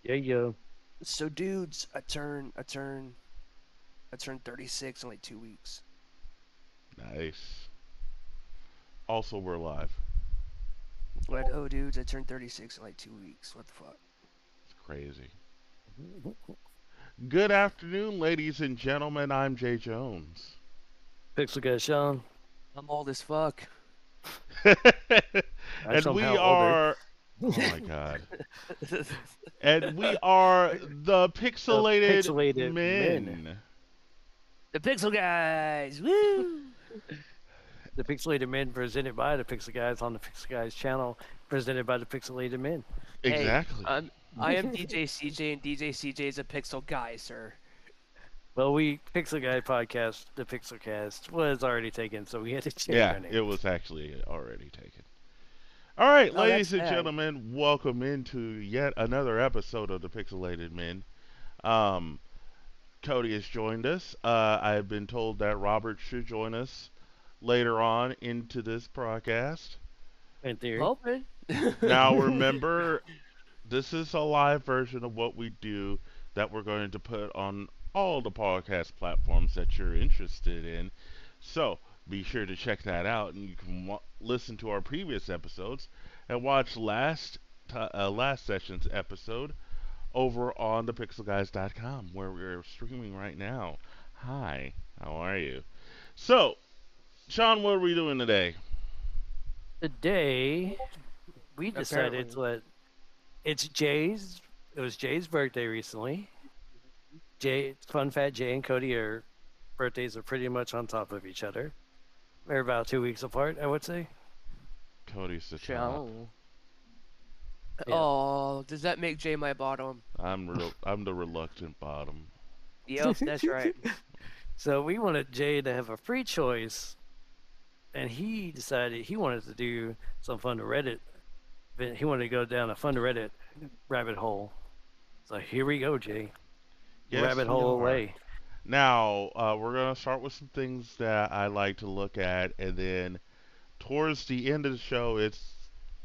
Yeah, yeah. So, dudes, I turned 36 in like 2 weeks. Nice. Also, we're live. Like, oh, dudes, I turned 36 in like 2 weeks. What the fuck? It's crazy. Good afternoon, ladies and gentlemen. I'm Jay Jones. Pixel guy Sean. I'm old as fuck. I'm And we somehow older. are. Oh my god. And we are the The Pixelated Pixelated Men. Men. The Pixel Guys! Woo! The Pixelated Men presented by the Pixel Guys on the Pixel Guys channel, presented by the Pixelated Men. Hey, Exactly. I am DJ CJ, and DJ CJ is a Pixel Guy, sir. Well, we Pixel Guy podcast, the Pixel Cast, was already taken, so we had to change Yeah, our name. it was actually already taken. All right, Oh, that's ladies and sad. gentlemen, welcome into yet another episode of the Pixelated Men. Um, Cody has joined us. I have been told that Robert should join us later on into this broadcast. In theory. Hoping. Now, remember, this is a live version of what we do that we're going to put on all the podcast platforms that you're interested in. So be sure to check that out, and you can listen to our previous episodes and watch last session's episode over on thepixelguys.com where we're streaming right now. Hi, how are you? So, Sean, what are we doing today? Today, we decided Apparently. to let. It was Jay's birthday recently. Fun fact, Jay and Cody birthdays are pretty much on top of each other. They're about 2 weeks apart, I would say. Cody's the top. Shall. Yeah. Oh, does that make Jay my bottom? I'm the reluctant bottom. Yep, that's right. So we wanted Jay to have a free choice, and he decided he wanted to do some fun to Reddit. He wanted to go down a fun to Reddit rabbit hole. So here we go, Jay. Yes, Rabbit we hole are. away. Now, we're going to start with some things that I like to look at, and then towards the end of the show, it's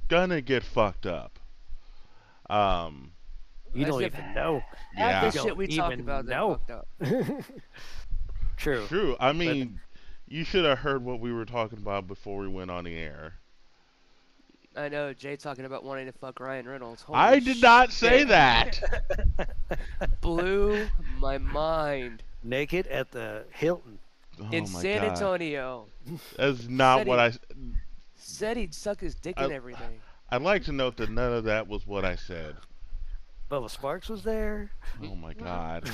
going to get fucked up. Um, You As don't if even know. half You the yeah, shit don't we talk even about that know. fucked up. True. true. I But mean, you should have heard what we were talking about before we went on the air. I know, Jay talking about wanting to fuck Ryan Reynolds. Holy I did not say shit. that. Blew my mind. naked at the Hilton. In Oh my San god. Antonio. That's not Said what he I. said he'd suck his dick I and everything. I'd like to note that none of that was what I said. Bubba Sparks was there. Oh my god.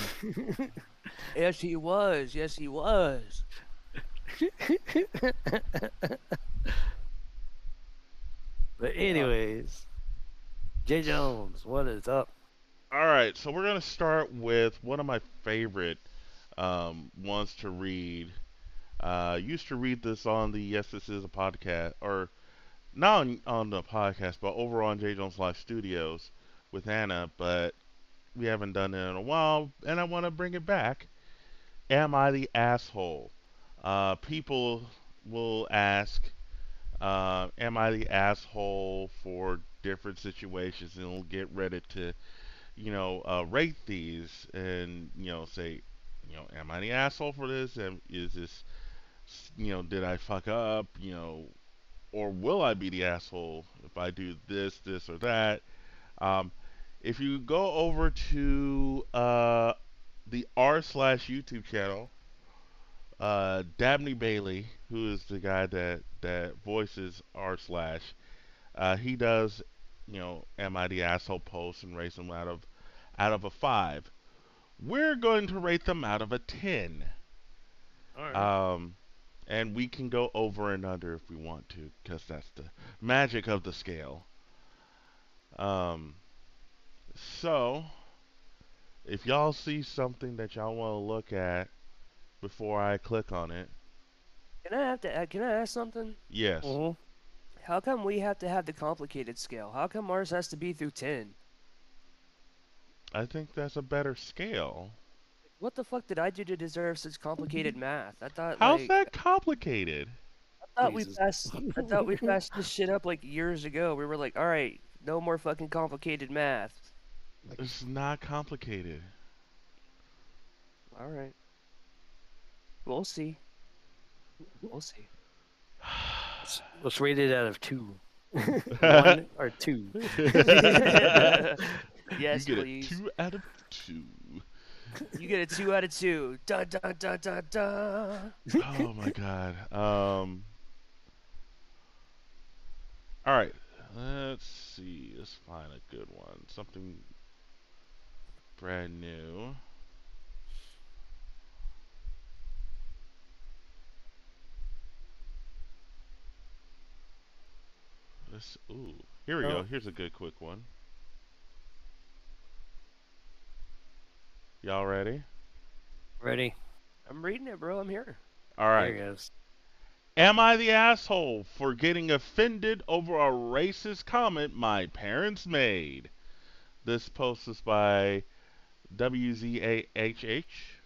Yes, he was. Yes, he was. But anyways, Jay Jones, what is up? All right, so we're gonna start with one of my favorite ones to read. Used to read this on the Yes This Is a podcast, or not on the podcast, but over on J Jones Live Studios with Anna. But we haven't done it in a while, and I want to bring it back. Am I the asshole? People will ask, am I the asshole for different situations, and we'll get Reddit to rate these and, say, am I the asshole for this? And is this, did I fuck up? Or will I be the asshole if I do this, or that? Um, if you go over to the r/YouTube channel, Dabney Bailey, who is the guy that voices r/, he does, am I the asshole posts and rates them out of a 5. We're going to rate them out of a 10. All right. Um, and we can go over and under if we want to, because that's the magic of the scale. Um, so, if y'all see something that y'all want to look at before I click on it, Can I ask something? yes, Mm-hmm. How come we have to have the complicated scale? How come ours has to be through 10? I think that's a better scale. What the fuck did I do to deserve such complicated math? How's that complicated? Jesus. I thought we passed this shit up like years ago. We were like, all right, no more fucking complicated math. It's not complicated. All right. We'll see. We'll see. Let's rate it out of 2. 1 or 2. You Yes, get a please. 2 out of 2. You get a 2 out of 2. Dun dun dun dun dun. Oh my god. All right. Let's see. Let's find a good one. Something brand new. Let's. Ooh. Here we go. Oh, Here's a good quick one. Y'all ready? ready? I'm reading it, bro. I'm here. All Here right. he goes. Am I the asshole for getting offended over a racist comment my parents made? This post is by WZAHH.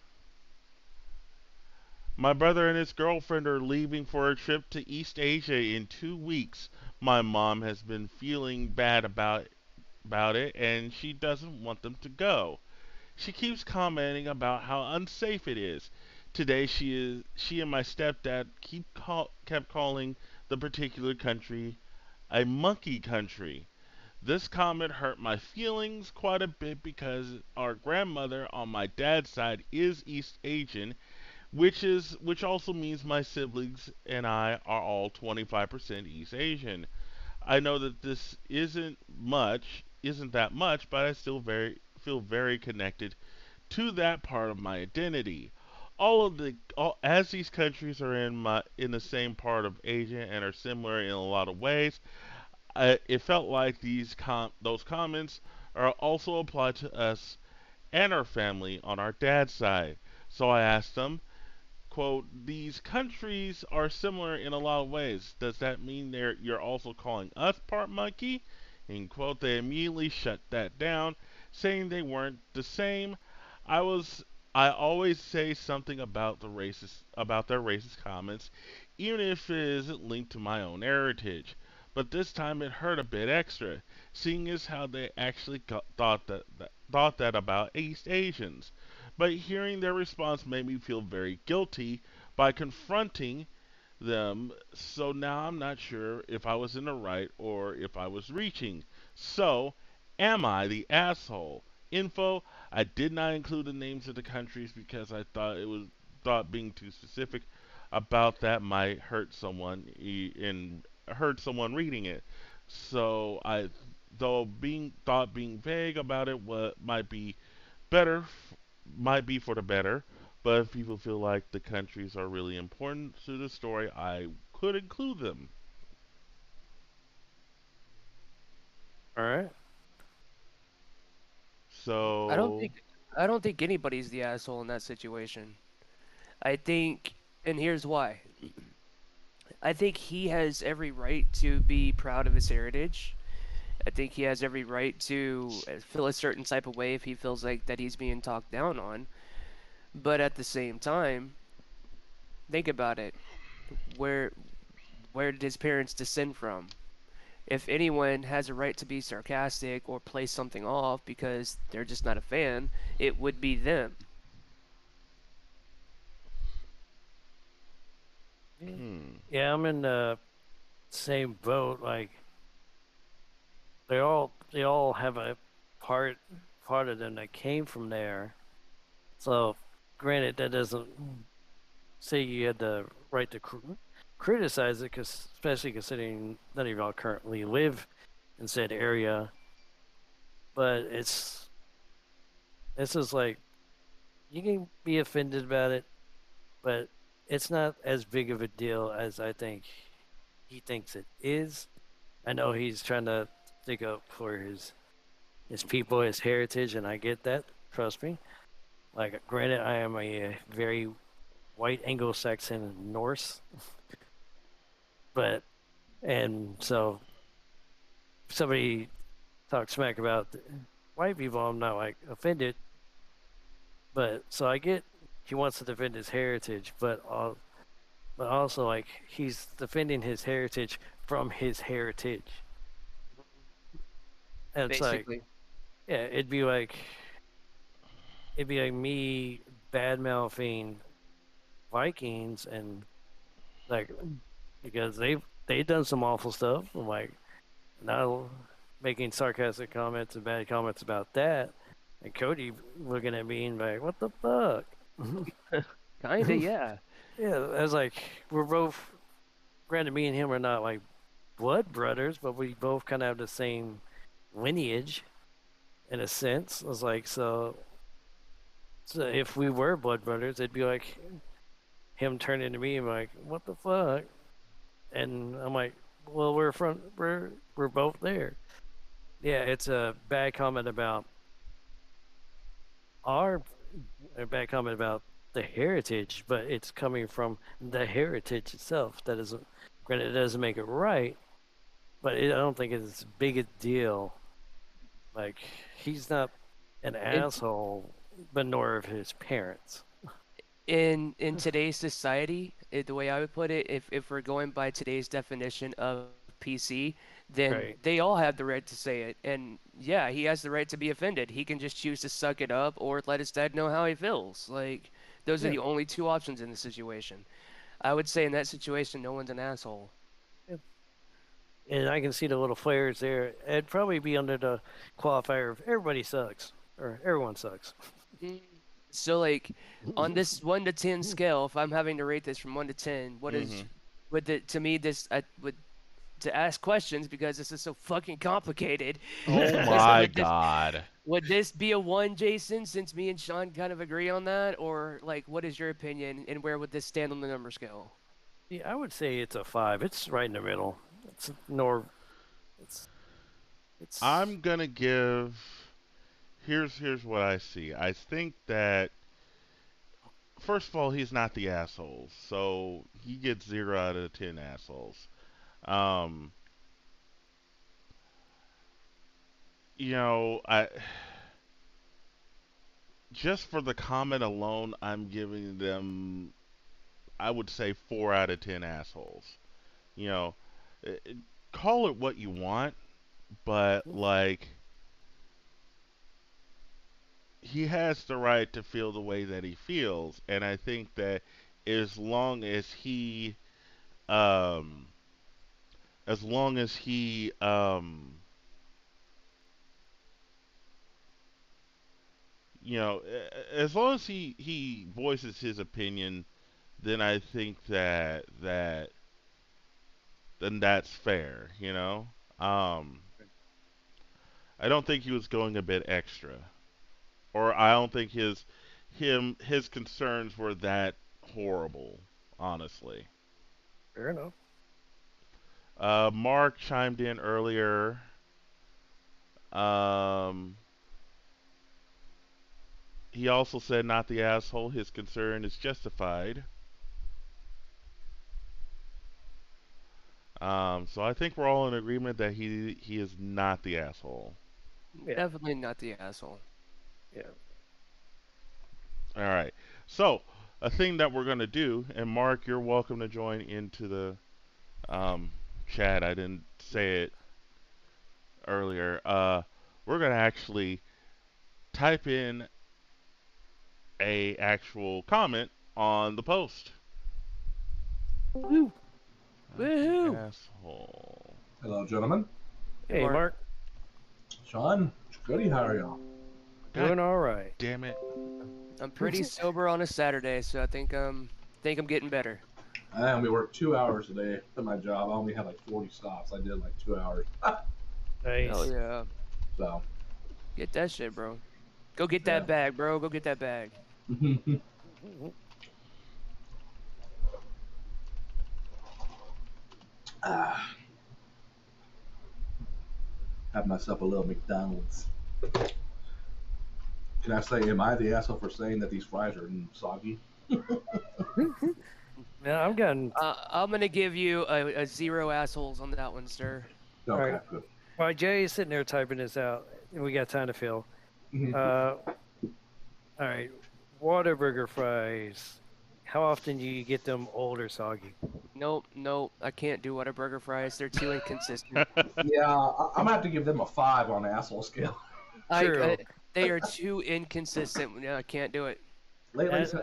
My brother and his girlfriend are leaving for a trip to East Asia in 2 weeks. My mom has been feeling bad about it and she doesn't want them to go. She keeps commenting about how unsafe it is. Today she and my stepdad kept calling the particular country a monkey country. This comment hurt my feelings quite a bit because our grandmother on my dad's side is East Asian, which also means my siblings and I are all 25% East Asian. I know that this isn't that much, but I still very feel very connected to that part of my identity. As these countries are in the same part of Asia and are similar in a lot of ways, it felt like those comments are also applied to us and our family on our dad's side. So I asked them, quote, these countries are similar in a lot of ways. Does that mean you're also calling us part monkey? In quote, they immediately shut that down, saying they weren't the same. I was I always say something about their racist comments, even if it isn't linked to my own heritage. But this time it hurt a bit extra, seeing as how they actually thought that about East Asians. But hearing their response made me feel very guilty by confronting them, so now I'm not sure if I was in the right or if I was reaching. So, am I the asshole? Info, I did not include the names of the countries because I thought being too specific about that might and hurt someone reading it. So I though being vague about it what better might be for the better, but if people feel like the countries are really important to the story, I could include them. All right. I don't So, think I don't think anybody's the asshole in that situation. I think, and here's why. I think he has every right to be proud of his heritage. I think he has every right to feel a certain type of way if he feels like that he's being talked down on. But at the same time, think about it. Where where did his parents descend from? If anyone has a right to be sarcastic or play something off because they're just not a fan, it would be them. hmm, Yeah, I'm in the same boat. Like they all have a part part of them that came from there. So, granted, that doesn't say you had the right to criticize it, cause especially considering none of y'all currently live in said area. But this is like you can be offended about it, but it's not as big of a deal as I think he thinks it is. I know he's trying to stick up for his people, his heritage, and I get that. Trust me. Like, granted, I am a very white Anglo-Saxon Norse, but and so if somebody talks smack about white people, I'm not like offended. But so I get he wants to defend his heritage, but also like he's defending his heritage from his heritage. And it's like Basically. Yeah, it'd be like me bad mouthing Vikings and like because they've done some awful stuff. I'm like now making sarcastic comments and bad comments about that, and Cody looking at me and like, what the fuck? Kinda, yeah. Yeah, I was like, we're both. Granted, me and him are not like blood brothers, but we both kind of have the same lineage in a sense. I was like, so if we were blood brothers, it'd be like him turning to me and like, what the fuck? And I'm like, well, we're both there. Yeah, it's a bad comment about our a bad comment about the heritage, but it's coming from the heritage itself. That isn't granted, it doesn't make it right, but I don't think it's as big a deal. Like he's not an In asshole, but nor of his parents. in today's society, the way I would put it, if we're going by today's definition of PC, then Right. they all have the right to say it. And yeah, he has the right to be offended. He can just choose to suck it up or let his dad know how he feels. Like those are Yeah. the only two options in the situation. I would say in that situation, no one's an asshole. Yeah. And I can see the little flares there. It'd probably be under the qualifier of everybody sucks or everyone sucks. Mm. So like on this 1 to 10 scale, if I'm having to rate this from 1 to 10, what is Mhm. would the to me this I would to ask questions because this is so fucking complicated. Oh Would my would this god. would this be a one, Jason? Since me and Sean kind of agree on that, or like, what is your opinion, and where would this stand on the number scale? Yeah, I would say it's a five. It's right in the middle. It's nor it's it's I'm gonna give. Here's what I see. I think that first of all, he's not the asshole, so he gets 0 out of 10 assholes. Um, I just for the comment alone, I'm giving them. I would say 4 out of 10 assholes. You know, it, it- call it what you want, but like he has the right to feel the way that he feels, and I think that as long as he, um, as long as he, as long as he voices his opinion, then I think that then that's fair. I don't think he was going a bit extra, or I don't think his concerns were that horrible, honestly. fair enough. Mark chimed in earlier. Um, he also said, "Not the asshole. His concern is justified." So I think we're all in agreement that he is not the asshole. Yeah, Definitely not the asshole. yeah. All right. So a thing that we're gonna do, and Mark, you're welcome to join into the um, chat. I didn't say it earlier. We're gonna actually type in a actual comment on the post. Woo. Not the Woohoo! asshole. Hello, gentlemen. Hey, Hey, Mark. Mark, Sean, Goody, how are y'all? God doing all right. damn it. I'm pretty sober on a Saturday, so I think I'm getting better. I only worked 2 hours today at my job. I only had like 40 stops. I did like 2 hours. Hell Nice. yeah, So, get that shit, bro. Go get yeah. that bag, bro. Go get that bag. Ah, have myself a little McDonald's. Can I say, am I the asshole for saying that these fries are soggy? Now I'm getting I'm gonna give you a zero assholes on that one, sir. all Okay, right. good. While Jay's sitting there typing this out, and we got time to fill. Mhm. Uh, all right. Waterburger fries. How often do you get them old or soggy? Nope, nope. I can't do Whataburger fries. They're too inconsistent. Yeah, I'm gonna have to give them a 5 on the asshole scale. I True. they are too inconsistent. Yeah, I can't do it. Lately, Actually,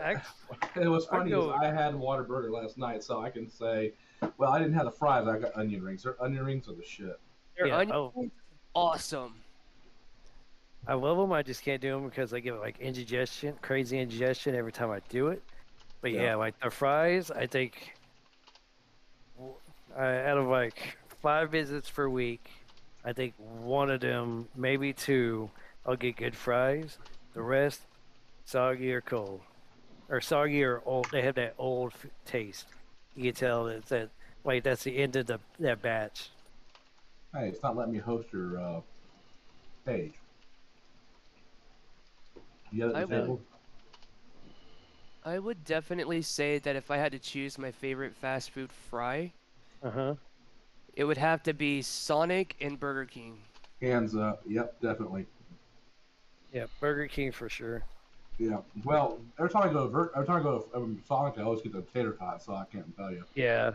it was I funny is go. I had Whataburger last night, so I can say, well, I didn't have the fries. I got onion rings. Their onion rings are the shit. Their Yeah. onion Oh, rings, awesome. I love them. I just can't do them because I get like indigestion, crazy indigestion every time I do it. But Yeah. yeah, like the fries, I think out of like 5 visits per week, I think one of them, maybe two, I'll get good fries. The rest, soggy or cold, or soggy or old. They have that old taste. You can tell that like that's the end of that batch. Hey, it's not letting me host your page. You got it I would Uh disabled? I would definitely say that if I had to choose my favorite fast food fry, huh. it would have to be Sonic and Burger King. Hands up. Yep, definitely. Yeah, Burger King for sure. Yeah. Well, every time I go to Sonic, I always get the tater tots, so I can't tell you. Yeah,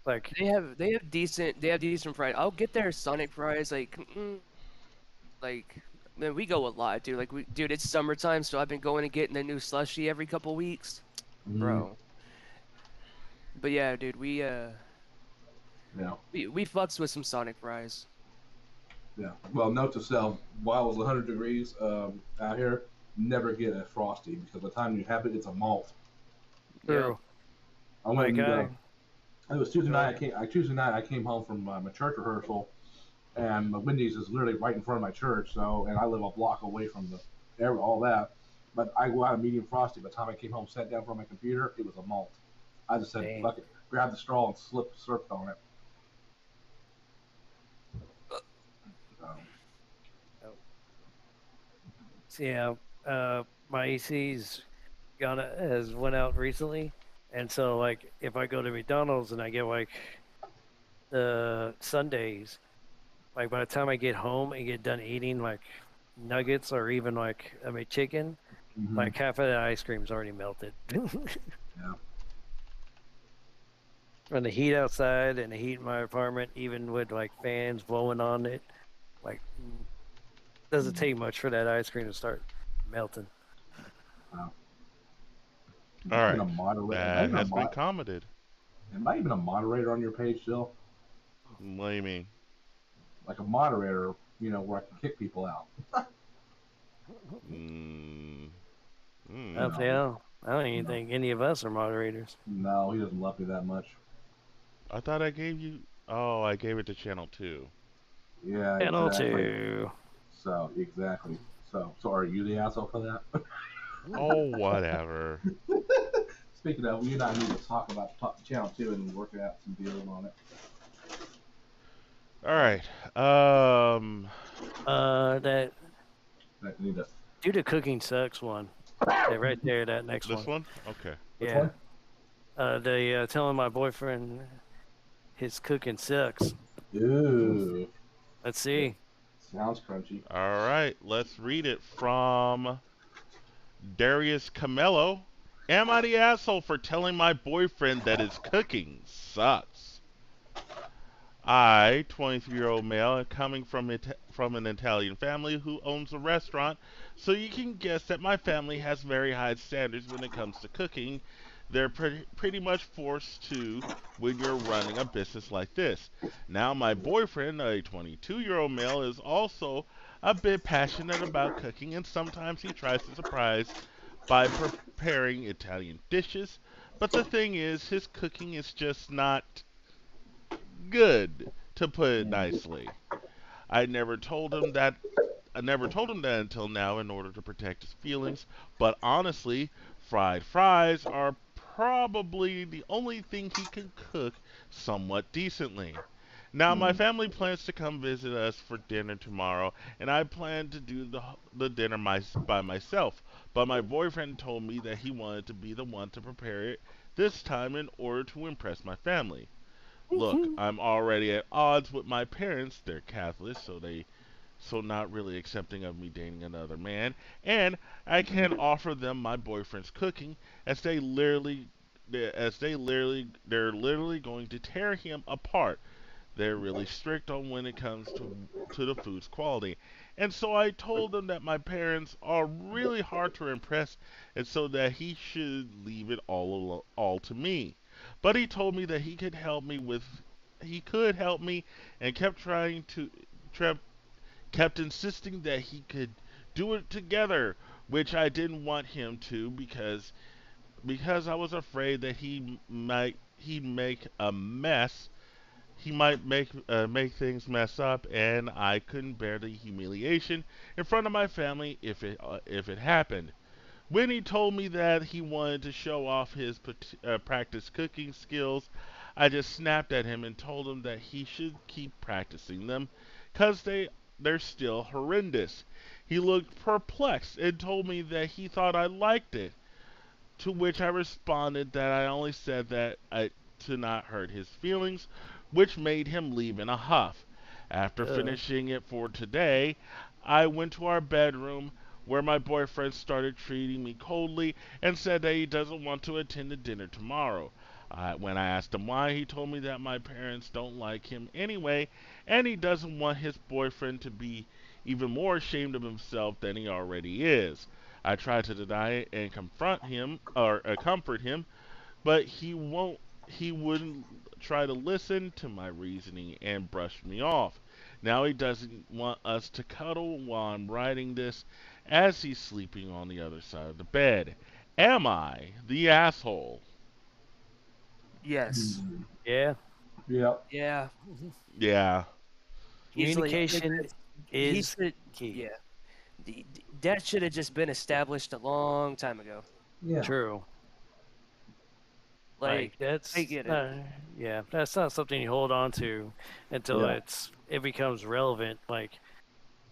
like They have decent fries. I'll get their Sonic fries like man, we go a lot, dude. Dude, it's summertime, so I've been going and getting the new slushy every couple weeks, Mm, bro. But yeah, dude, yeah. we fucks with some Sonic fries. Yeah. Well, note to self: while it was 100 degrees out here, never get a frosty because by the time you have it, it's a malt. Yep. true. I went Like and I it was Tuesday go night. ahead. Tuesday night I came home from my church rehearsal, and the Wendy's is literally right in front of my church. So, and I live a block away from all that. But I go out a medium frosty. By the time I came home, sat down for my computer, it was a malt. I just said, Dang. "Fuck it," grabbed the straw and slurped on it. Oh, so yeah, my AC's gonna has went out recently, and so like if I go to McDonald's and I get like the Sundays, like by the time I get home and get done eating like nuggets or even like I mean chicken, Mm-hmm. like half of the ice cream's already melted. Yeah. From the heat outside and the heat in my apartment, even with like fans blowing on it, like doesn't Mm-hmm. take much for that ice cream to start melting. Wow. All Even right, a moderator. that has been commented. Am I even a moderator on your page still? What do you mean? Like a moderator, where I can kick people out. Mm, Up mm. there, I don't even No, think any of us are moderators. no, he doesn't love me that much. I thought I gave you. Oh, I gave it to channel two. Yeah, Channel exactly. two. So exactly. So are you the asshole for that? Oh, whatever. Speaking of, you and I need to talk about channel two and work out some deals on it. All right. Um, That I need to. due to cooking sucks one. That right there, that next this one. one. Okay. Which Yeah. one? They telling my boyfriend his cooking sucks. Ooh, Let's it see. sounds crunchy. All right. Let's read it from Darius Camello. Am I the asshole for telling my boyfriend that his cooking sucks? I, 23-year-old male, coming from an Italian family who owns a restaurant, so you can guess that my family has very high standards when it comes to cooking. They're pretty much forced to when you're running a business like this. Now, my boyfriend, a 22-year-old male, is also a bit passionate about cooking, and sometimes he tries to surprise by preparing Italian dishes. But the thing is, his cooking is just not good, to put it Mm. nicely. I never told him that I never told him that until now in order to protect his feelings, but honestly, fried fries are probably the only thing he can cook somewhat decently. Now, my Mm. family plans to come visit us for dinner tomorrow, and I plan to do the dinner by myself. But my boyfriend told me that he wanted to be the one to prepare it this time in order to impress my family. Look, I'm already at odds with my parents. They're Catholics, so not really accepting of me dating another man, and I can't offer them my boyfriend's cooking they're literally going to tear him apart. They're really strict on when it comes to the food's quality, And so I told him that my parents are really hard to impress, and so that he should leave it all to me. But he told me that he could help me, and kept, kept insisting that he could do it together, which I didn't want him to because I was afraid that he'd make a mess. He might make things mess up, and I couldn't bear the humiliation in front of my family if it happened. When he told me that he wanted to show off his practice cooking skills, I just snapped at him and told him that he should keep practicing them, 'cause they're still horrendous. He looked perplexed and told me that he thought I liked it. To which I responded that I only said to not hurt his feelings, which made him leave in a huff. After Uh, finishing it for today, I went to our bedroom where my boyfriend started treating me coldly and said that he doesn't want to attend the dinner tomorrow. When I asked him why, he told me that my parents don't like him anyway, and he doesn't want his boyfriend to be even more ashamed of himself than he already is. I tried to deny it and confront him or comfort him, but he wouldn't try to listen to my reasoning and brushed me off. Now he doesn't want us to cuddle while I'm writing this as he's sleeping on the other side of the bed. Am I the asshole? Yes. Hmm. yeah. Yeah. Yeah. Yeah. Easily. Communication He is should. key. Yeah. That should have just been established a long time ago. Yeah. True. Like Like, I that's get it. not, yeah, that's not something you hold on to until Yeah. it becomes relevant. Like,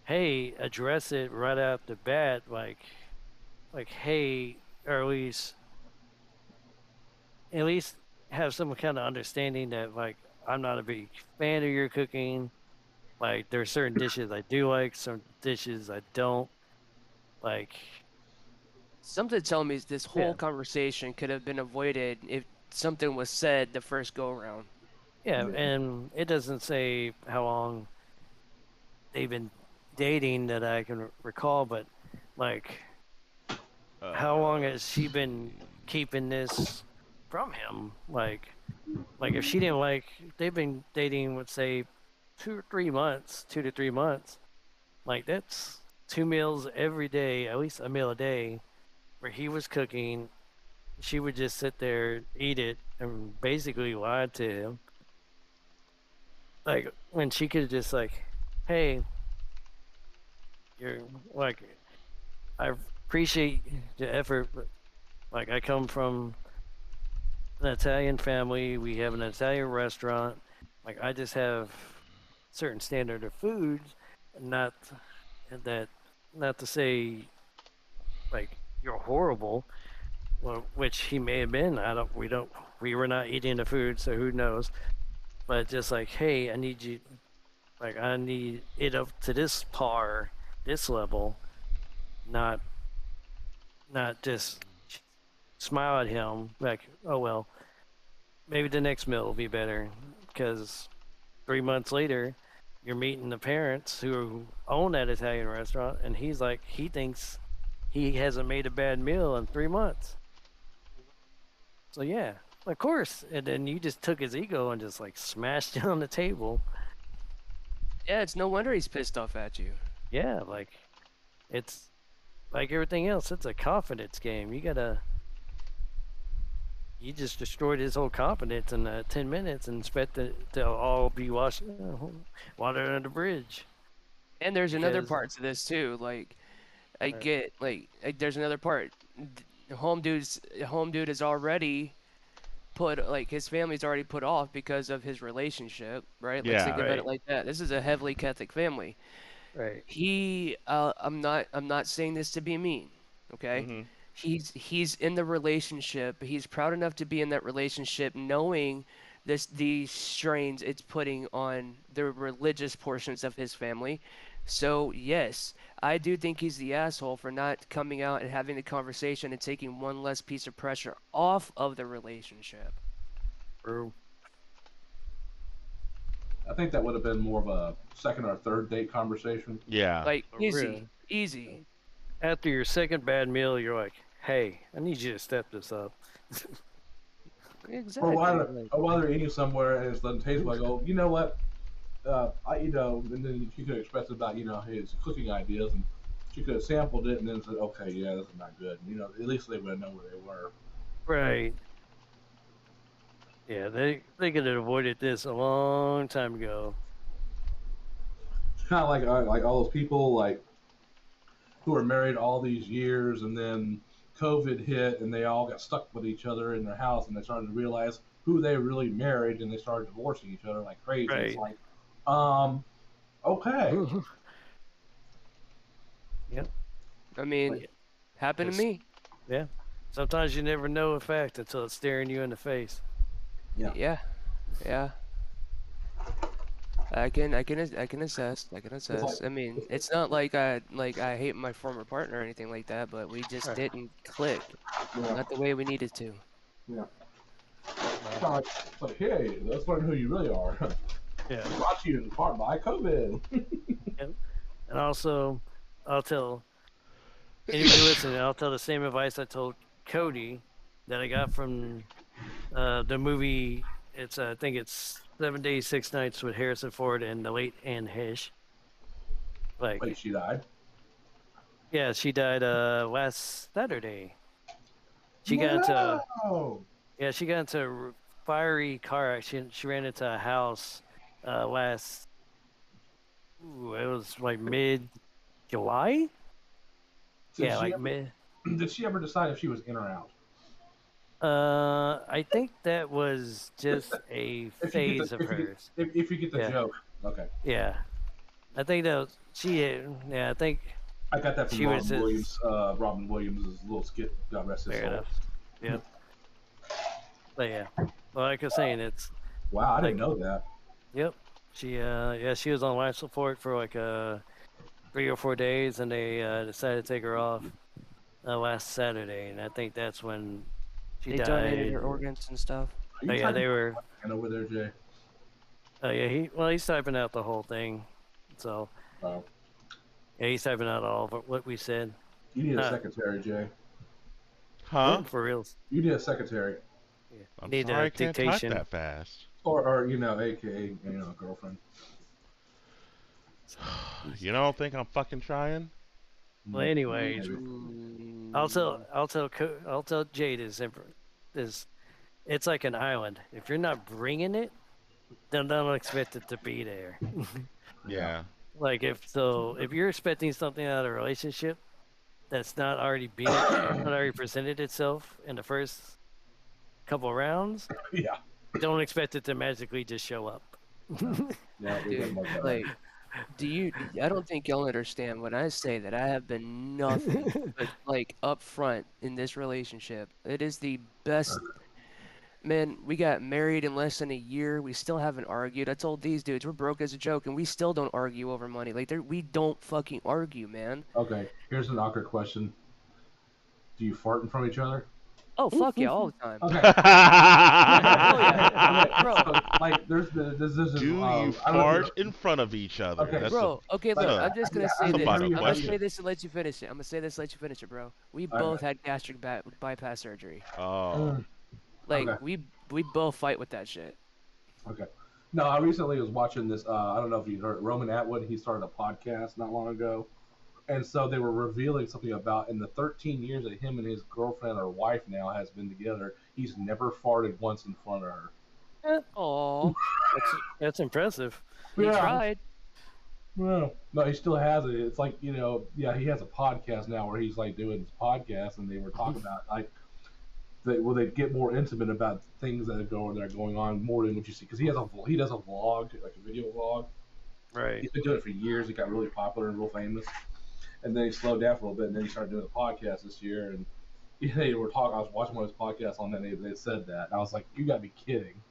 hey, address it right out the bat. Like hey, or at least have some kind of understanding that like I'm not a big fan of your cooking. Like there are certain dishes I do like, some dishes I don't like. Something telling me this whole Yeah, conversation could have been avoided if something was said the first go around. yeah, Yeah. and it doesn't say how long they've been dating that I can recall, but like how long has she Let's been see. keeping this from him? Like if she didn't like, they've been dating, let's say, 2 or 3 months, 2 to 3 months. Like that's 2 meals every day, at least a meal a day, where he was cooking. She would just sit there, eat it, and basically lied to him. Like when she could just like, hey, you're like, I appreciate the effort, but like I come from an Italian family. We have an Italian restaurant. Like I just have certain standard of foods, not that, not to say like you're horrible, well, which he may have been. I don't. We don't. We were not eating the food, so who knows? But just like, hey, I need you. Like I need it up to this par, this level, not just smile at him like, oh well, maybe the next meal will be better. Because 3 months later, you're meeting the parents who own that Italian restaurant, and he's like, he thinks he hasn't made a bad meal in 3 months. So yeah, of course. And then you just took his ego and just like smashed it on the table. Yeah, it's no wonder he's pissed off at you. Yeah, like it's like everything else. It's a confidence game. You just destroyed his whole confidence in 10 minutes and expect it to all be washed water under the bridge. And there's another Because part to this too. Like, I uh, get like there's another part. Home dude is already put like his family's already put off because of his relationship, right? Let's think Yeah. about it right, like that. This is a heavily Catholic family. right, I'm not saying this to be mean, okay? Mhm. He's in the relationship. He's proud enough to be in that relationship, knowing these strains it's putting on the religious portions of his family. So yes, I do think he's the asshole for not coming out and having the conversation and taking one less piece of pressure off of the relationship. true. I think that would have been more of a second or third date conversation. Yeah. Like For real. easy, easy. After your second bad meal, you're like, "Hey, I need you to step this up." Exactly. Like, Or while they're eating somewhere and it doesn't taste well, I go, you know what? And then she could have expressed about, his cooking ideas, and she could have sampled it and then said, okay, yeah, this is not good. At least they would have known where they were. Right. Yeah, they could have avoided this a long time ago. It's kind of like all those people who were married all these years, and then COVID hit, and they all got stuck with each other in their house, and they started to realize who they really married, and they started divorcing each other like crazy. It's Right. like, okay, Yep. I mean, Like, happened to just me. yeah. Sometimes you never know a fact until it's staring you in the face. yeah. Yeah, yeah. I can assess. I can It's like, assess. I mean, it's not like I hate my former partner or anything like that, but we just Right. didn't click. yeah, Not the way we needed to. yeah. It's like, hey, let's learn who you really are. Yeah. Brought to you in part by COVID. Yep. And also, I'll tell anybody listening, I'll tell the same advice I told Cody that I got from the movie. It's I think it's 7 Days, 6 Nights with Harrison Ford and the late Anne Hesh. Like, Wait, she died? yeah, she died last Saturday. She got into No. yeah, she got into a fiery car accident. She ran into a house last. Ooh, it was like mid July. Did Yeah, she like ever, mid. did she ever decide if she was in or out? I think that was just a If you get phase the of if you get hers. if you get the Yeah, joke, okay. yeah. I think that was, she. Yeah, I think I got that from she was Robin just Williams. Robin Williams' little skit. God rest his fair soul. enough. Yep. But yeah, well, like I was saying, it's Wow, I didn't like, know that. yep. Yeah, she was on life support for like 3 or 4 days, and they decided to take her off last Saturday, and I think that's when she They donated died. her organs and stuff. Are Oh you yeah, typing they were. and over there, Jay? Oh yeah, he's typing out the whole thing, so Oh, yeah, he's typing out all of what we said. you need a Uh, secretary, Jay. Huh? for reals. You need a secretary, Yeah. You I'm need sorry a I can't type dictation. that fast. or AKA a girlfriend. You don't think I'm fucking trying? Well, anyways, Maybe. I'll tell Jade is it's like an island. If you're not bringing it, then don't expect it to be there. Yeah. Yeah. Like if you're expecting something out of a relationship that's not already not already presented itself in the first couple rounds, Yeah. don't don't expect it to magically just show up. Yeah. We Dude, got like that. like, I don't think y'all understand when I say that I have been nothing but like upfront in this relationship. It is the best. Man, we got married in less than a year. We still haven't argued. I told these dudes we're broke as a joke, and we still don't argue over money. Like, we don't fucking argue, man. Okay. Here's an awkward question. Do you fart in front of each other? Oh, fuck yeah, all the time. Okay. Oh yeah, bro. So, like, there's Do you I don't know if fart in front of each other? Okay. That's Bro, okay, look, Huh. I'm just gonna I say mean, this. final I'm gonna question. say this and let you finish it. I'm gonna say this, let you finish it, bro. We Alright. both had gastric bypass surgery. Oh. Like, Okay. we both fight with that shit. Okay. No, I recently was watching this. I don't know if you heard Roman Atwood. He started a podcast not long ago, and so they were revealing something about in the 13 years that him and his girlfriend or wife now has been together, he's never farted once in front of her. Aw, That's impressive. he tried. Well, no, he still has it. It's like yeah, he has a podcast now where he's like doing his podcast, and they were talking about like they get more intimate about things that are going on more than what you see because he does a vlog like a video vlog. Right. He's been doing it for years. He got really popular and real famous, and then he slowed down for a little bit, and then he started doing a podcast this year. And they were talking. I was watching one of his podcasts on that. And they said that, and I was like, "You got to be kidding!"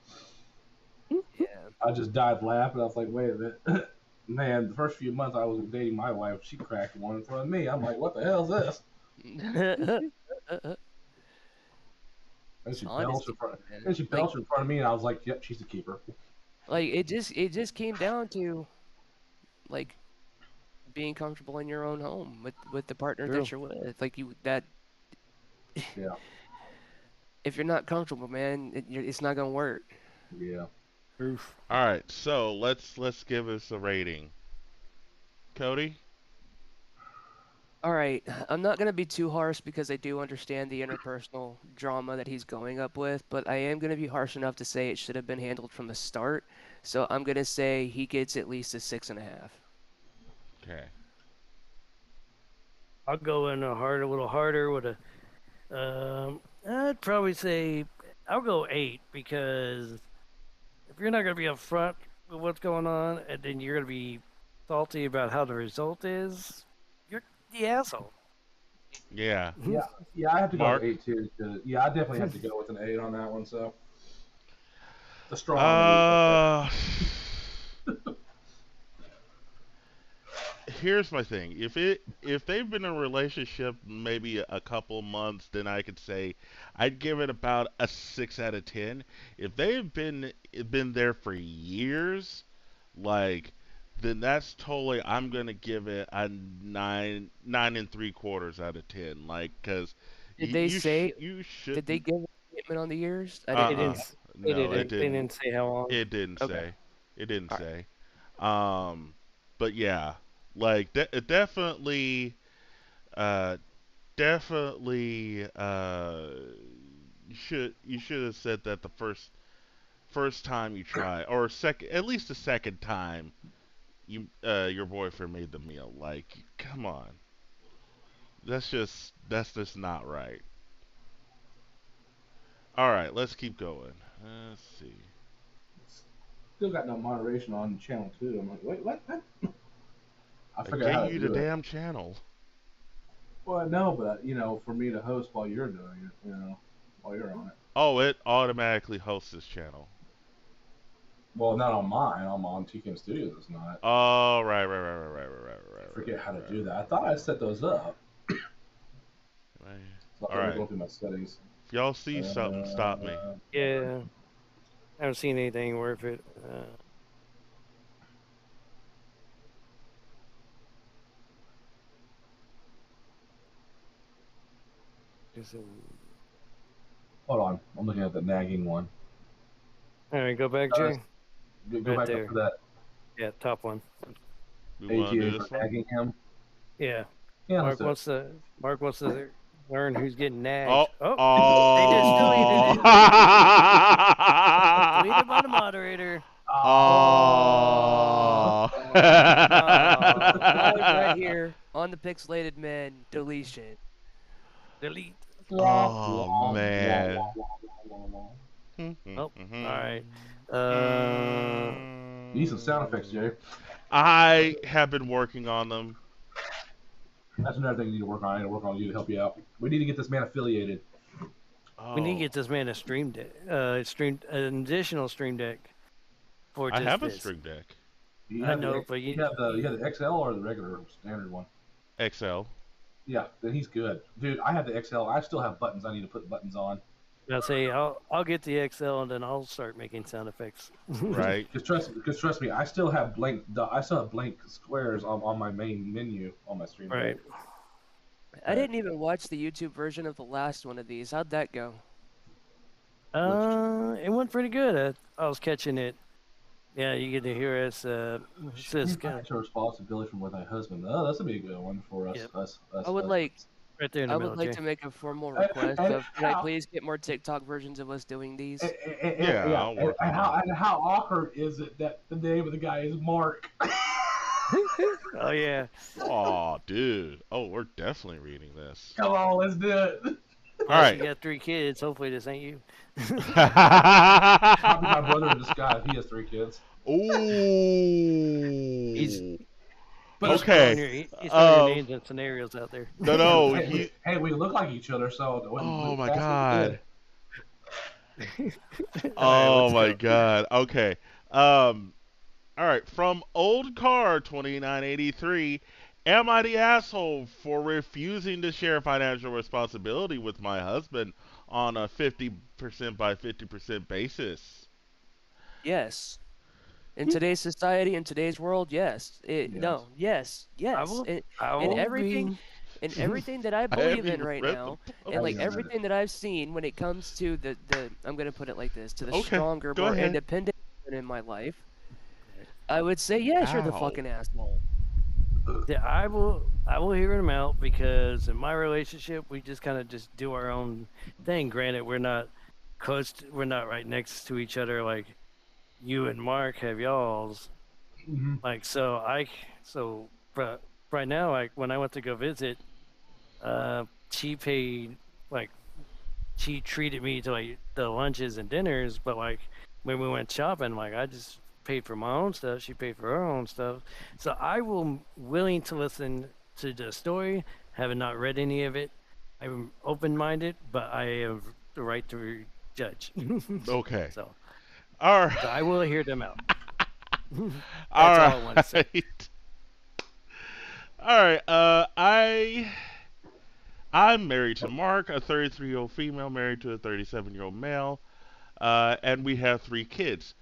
Yeah. I just died laughing. I was like, "Wait a minute." Man, the first few months I was dating my wife, she cracked one in front of me. I'm like, what the hell is this? And she belched Honesty, in front. man. And she Like, belched in front of me, and I was like, yep, she's a keeper. Like it just came down to like being comfortable in your own home with the partner True. that you're with. Like you that Yeah, if you're not comfortable, man, it's not gonna work. yeah. Proof. All right, so let's give us a rating. Cody? All right, I'm not gonna be too harsh because I do understand the interpersonal drama that he's going up with, but I am gonna be harsh enough to say it should have been handled from the start. So I'm gonna say he gets at least a 6.5. Okay. I'll go in a little harder with a. I'd probably say I'll go 8 because if you're not gonna be upfront with what's going on, and then you're gonna be salty about how the result is, you're the asshole. Yeah. Yeah, yeah, I have to go with Mark? 8 too. Yeah, I definitely have to go with an 8 on that one. So a strong 8. Uh Here's my thing. If they've been in a relationship maybe a couple months, then I could say I'd give it about a 6 out of 10. If they've been there for years, like then that's totally I'm gonna give it a 9.75 out of 10. Like, cause Did they say? you Did they shouldn't. give a statement on the years? I They didn't Uh-uh. didn't. know. They No, it didn't. They didn't. didn't say how long. It didn't Okay. say. It didn't All right. say. Um, but yeah, like definitely, uh, definitely, you should have said that the first time you try, or second, at least the second time your boyfriend made the meal. Like, come on, that's just not right. All right, let's keep going. Let's see. Still got no moderation on channel 2. I'm like, wait, what? I I figured out gave how to you the do it. damn channel. Well, no, but for me to host while you're doing it, while you're on it. Oh, it automatically hosts this channel. Well, not on mine. On TKM Studios, it's not. Oh, right, I forget how to right, do that. I right, thought I set those up. right. So All I'm right. going through my settings. If y'all see something, stop me. Yeah, I haven't seen anything worth it. Just, Hold on, I'm looking at the nagging one. all right, go back, Uh, Jay. go Right back up there. to that Yeah, top one. We want to ATA do for this one? nagging him. Yeah. Yeah, let's Mark do it. wants to. Mark wants to learn who's getting Oh, nagged. Oh, they just deleted oh. it. Deleted by the moderator. Oh. Oh. Live right here on the Pixelated Men deletion. Delete. Oh, man. Oh, all right. You need some sound effects, Jay. I have been working on them. That's another thing you need to work on. I need to work on you to help you out. We need to get this man affiliated. We need to Oh, get this man a stream deck. An additional stream deck for I just have a this. Stream Deck You I have know, the but you have the XL or the regular standard one. XL. Yeah, then he's good, dude. I have the XL. I still have buttons. I need to put buttons on. I say I'll get the XL and then I'll start making sound effects. Right? Because trust me, I still have blank squares on my main menu on my stream deck. Right. I didn't even watch the YouTube version of the last one of these. How'd that go? It went pretty good. I was catching it. Yeah, you get to hear us. Says I take responsibility for my husband. Oh, this would be a good one for us. Yep. I would like right there in the I would middle, like Jay. to make a formal And, request and of can I how please get more TikTok versions of us doing these? Yeah, yeah, I'll work on that. and how awkward is it that the name of the guy is Mark? Oh yeah. Oh, dude. Oh, we're definitely reading this. Come on, let's do it. All Plus, right. you got 3 kids. Hopefully, this ain't you. Probably my brother in disguise. He has 3 kids. He's Ooh. he's Okay. he's throwing your names and scenarios out there. No, no. Hey, we look like each other, so Oh my that's what we God. did. All right, Oh let's my go. God. Okay. Um. All right. From Old Car 2983. Am I the asshole for refusing to share financial responsibility with my husband on a 50% by 50% basis? Yes. In today's society, in today's world, yes. Yes. No, yes, I yes. will. I And will everything, be. and everything that I I haven't believe in even right read the now, and Haven't like post. even read it. everything that I've seen when it comes to the I'm gonna put it like this, to the Okay, stronger, go more ahead. independent women in my life, I would say yes, you're the Ow. fucking asshole. Yeah, I will. I will hear him out because in my relationship, we just kind of just do our own thing. Granted, we're not close. We're not right next to each other like you and Mark have y'all's. Hmm. Like so, but right now, like when I went to go visit, she paid like she treated me to like the lunches and dinners, but like when we went shopping, like I just paid for my own stuff. She paid for her own stuff. So I will willing to listen to the story, having not read any of it. I'm open minded, but I have the right to judge. Okay. so All so right. I will hear them out. That's All all I want to say. right. All right. I'm married to Mark, a 33-year-old female married to a 37-year-old male, and we have 3 kids.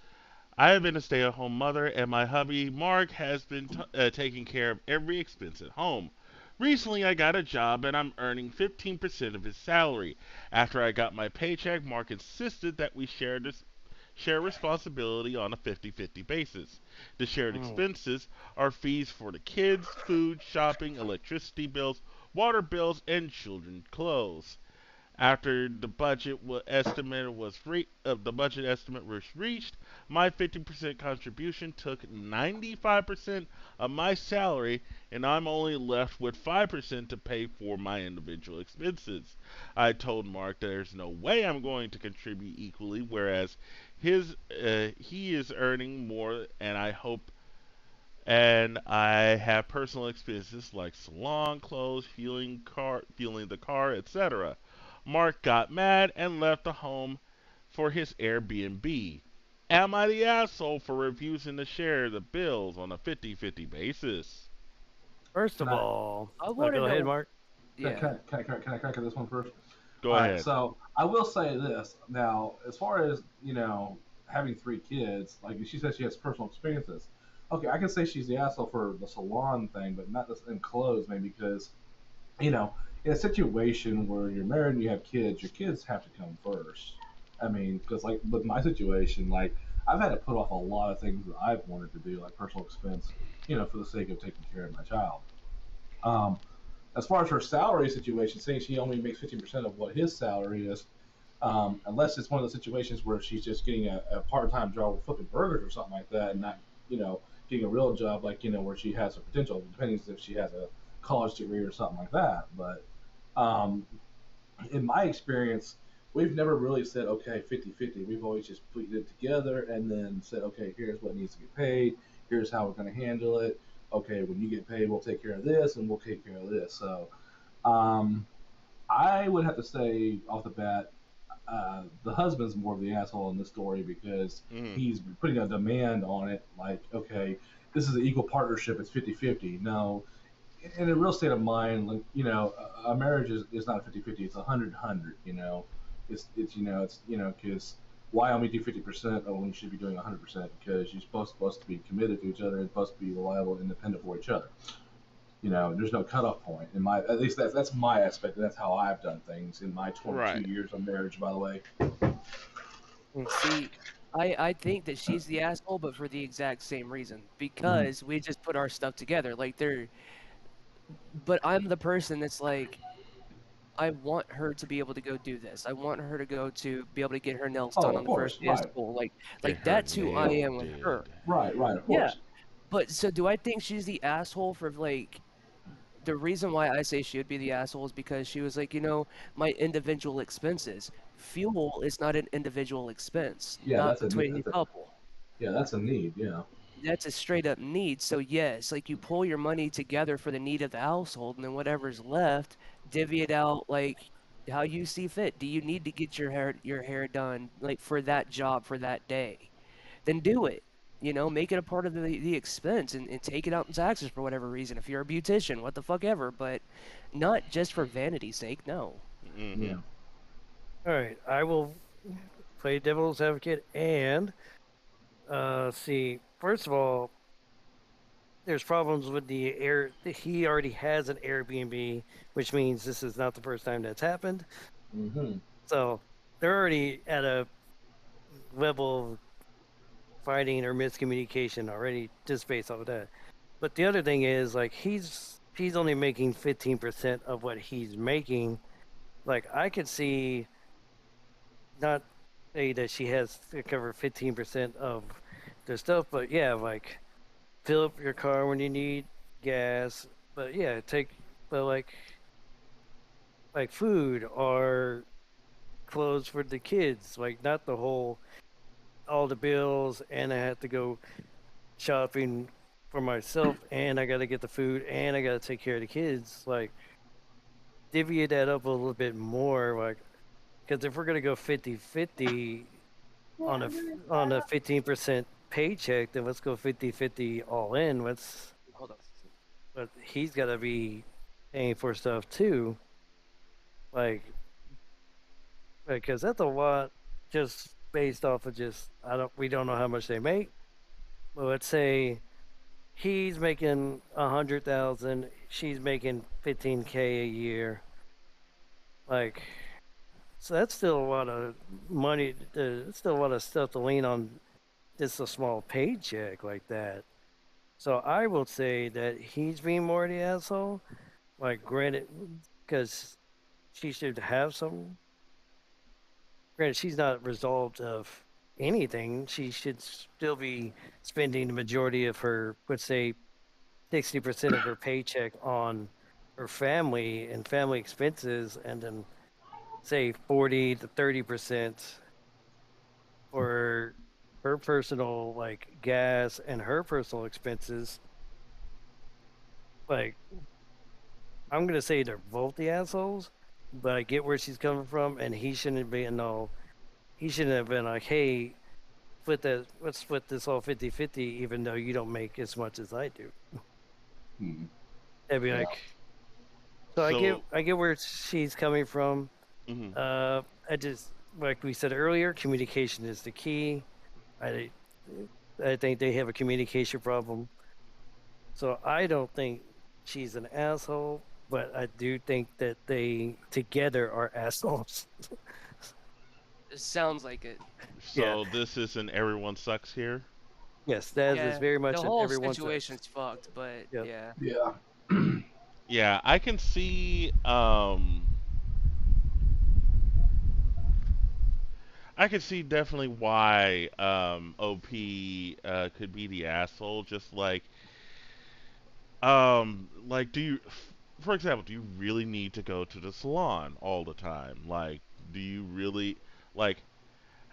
I have been a stay-at-home mother, and my hubby Mark has been taking care of every expense at home. Recently, I got a job and I'm earning 15% of his salary. After I got my paycheck, Mark insisted that we share responsibility on a 50-50 basis. The shared Mm. expenses are fees for the kids, food, shopping, electricity bills, water bills, and children's clothes. After the budget estimate was reached, my 50% contribution took 95% of my salary, and I'm only left with 5% to pay for my individual expenses. I told Mark there's no way I'm going to contribute equally, whereas he is earning more, and I have personal expenses like salon clothes, fueling the car, etc. Mark got mad and left the home for his Airbnb. Am I the asshole for refusing to share the bills on a 50-50 basis? First Can of I all, I oh, want to go ahead, know. Mark. Yeah. can I crack at this one first? Go All right, ahead. so I will say this now, as far as having 3 kids, like she says, she has personal experiences. Okay, I can say she's the asshole for the salon thing, but not this in clothes, maybe because you know, in a situation where you're married and you have kids, your kids have to come first. I mean, because like with my situation, like I've had to put off a lot of things that I've wanted to do, like personal expense, for the sake of taking care of my child. Um, as far as her salary situation, saying she only makes 15% of what his salary is, unless it's one of those situations where she's just getting a part-time job with flipping burgers or something like that, and not, getting a real job like where she has a potential, depending if she has a college degree or something like that. But um, in my experience, we've never really said, okay, 50-50. We've always just put it together and then said, okay, here's what needs to get paid. Here's how we're going to handle it. Okay, when you get paid, we'll take care of this and we'll take care of this. So um, I would have to say off the bat, the husband's more of the asshole in this story because Mm, he's putting a demand on it like, okay, this is an equal partnership, it's 50-50. No, in a real state of mind, like a marriage is not a 50-50. It's 100-100. Because why only do 50% when you should be doing 100%? Because you're supposed to be committed to each other and supposed to be reliable and independent for each other. There's no cutoff point. In my At least that's my aspect, and that's how I've done things in my 22 right. years of marriage. By the way, Mm. See, I think that she's the asshole, but for the exact same reason. mm-hmm. Because we just put our stuff together. Like they're but I'm the person that's like, I want her to be able to go do this. I want her to go to be able to get her nails Oh, done of on the first course, day of right, school. Get Like her that's who I nails am with her. did. right, of Yeah. course. But so do I think she's the asshole for like the reason why I say she would be the asshole is because she was like, my individual expenses. Fuel is not an individual expense, Yeah, not between a couple. that's a need. Yeah, That's a straight up need. So yes, like you pull your money together for the need of the household, and then whatever's left, divvy it out like how you see fit. Do you need to get your hair done like for that job for that day? Then do it. Make it a part of the expense and take it out in taxes for whatever reason. If you're a beautician, what the fuck ever, but not just for vanity's sake. No. Mm-hmm. yeah. All right, I will play devil's advocate and see. first of all, there's problems with the air. He already has an Airbnb, which means this is not the first time that's happened. Mm-hmm. So they're already at a level of fighting or miscommunication already, just based off of that. But the other thing is, like, he's only making 15% of what he's making. Like, I could see not say that she has to cover 15% of their stuff, but yeah, like fill up your car when you need gas. But yeah, but like food or clothes for the kids, like not the whole all the bills, and I have to go shopping for myself, and I got to get the food, and I got to take care of the kids. Like divvy that up a little bit more, like because if we're gonna go 50-50 on a 15% paycheck, then let's go 50-50 all in. Let's Hold on. but he's got to be paying for stuff too, like because that's a lot just based off of just I don't we don't know how much they make. But let's say he's making 100,000, she's making 15K a year, like so that's still a lot of money. It's still a lot of stuff to lean on. Just a small paycheck like that. So I will say that he's being more the asshole. Like, granted, because she should have some. Granted, she's not resolved of anything. She should still be spending the majority of her, let's say, 60% of her paycheck on her family and family expenses, and then say 40 to 30% for her personal like gas and her personal expenses. Like I'm gonna say they're both the assholes, but I get where she's coming from, and he shouldn't be no. He shouldn't have been like, "Hey, let's split this all 50-50, even though you don't make as much as I do." Mm-hmm. I'd be Yeah. like, so So, I get where she's coming from. mhm. I just like we said earlier, communication is the key. I I think they have a communication problem. So I don't think she's an asshole, but I do think that they together are assholes. It sounds like it. Yeah. So this isn't everyone sucks here. Yes, that is Yeah, very the much an whole everyone sucks. situation's fucked, but Yep. yeah. Yeah. Yeah, I can see. I can see definitely why OP could be the asshole. Just like do you, for example, do you really need to go to the salon all the time? Like, do you really like?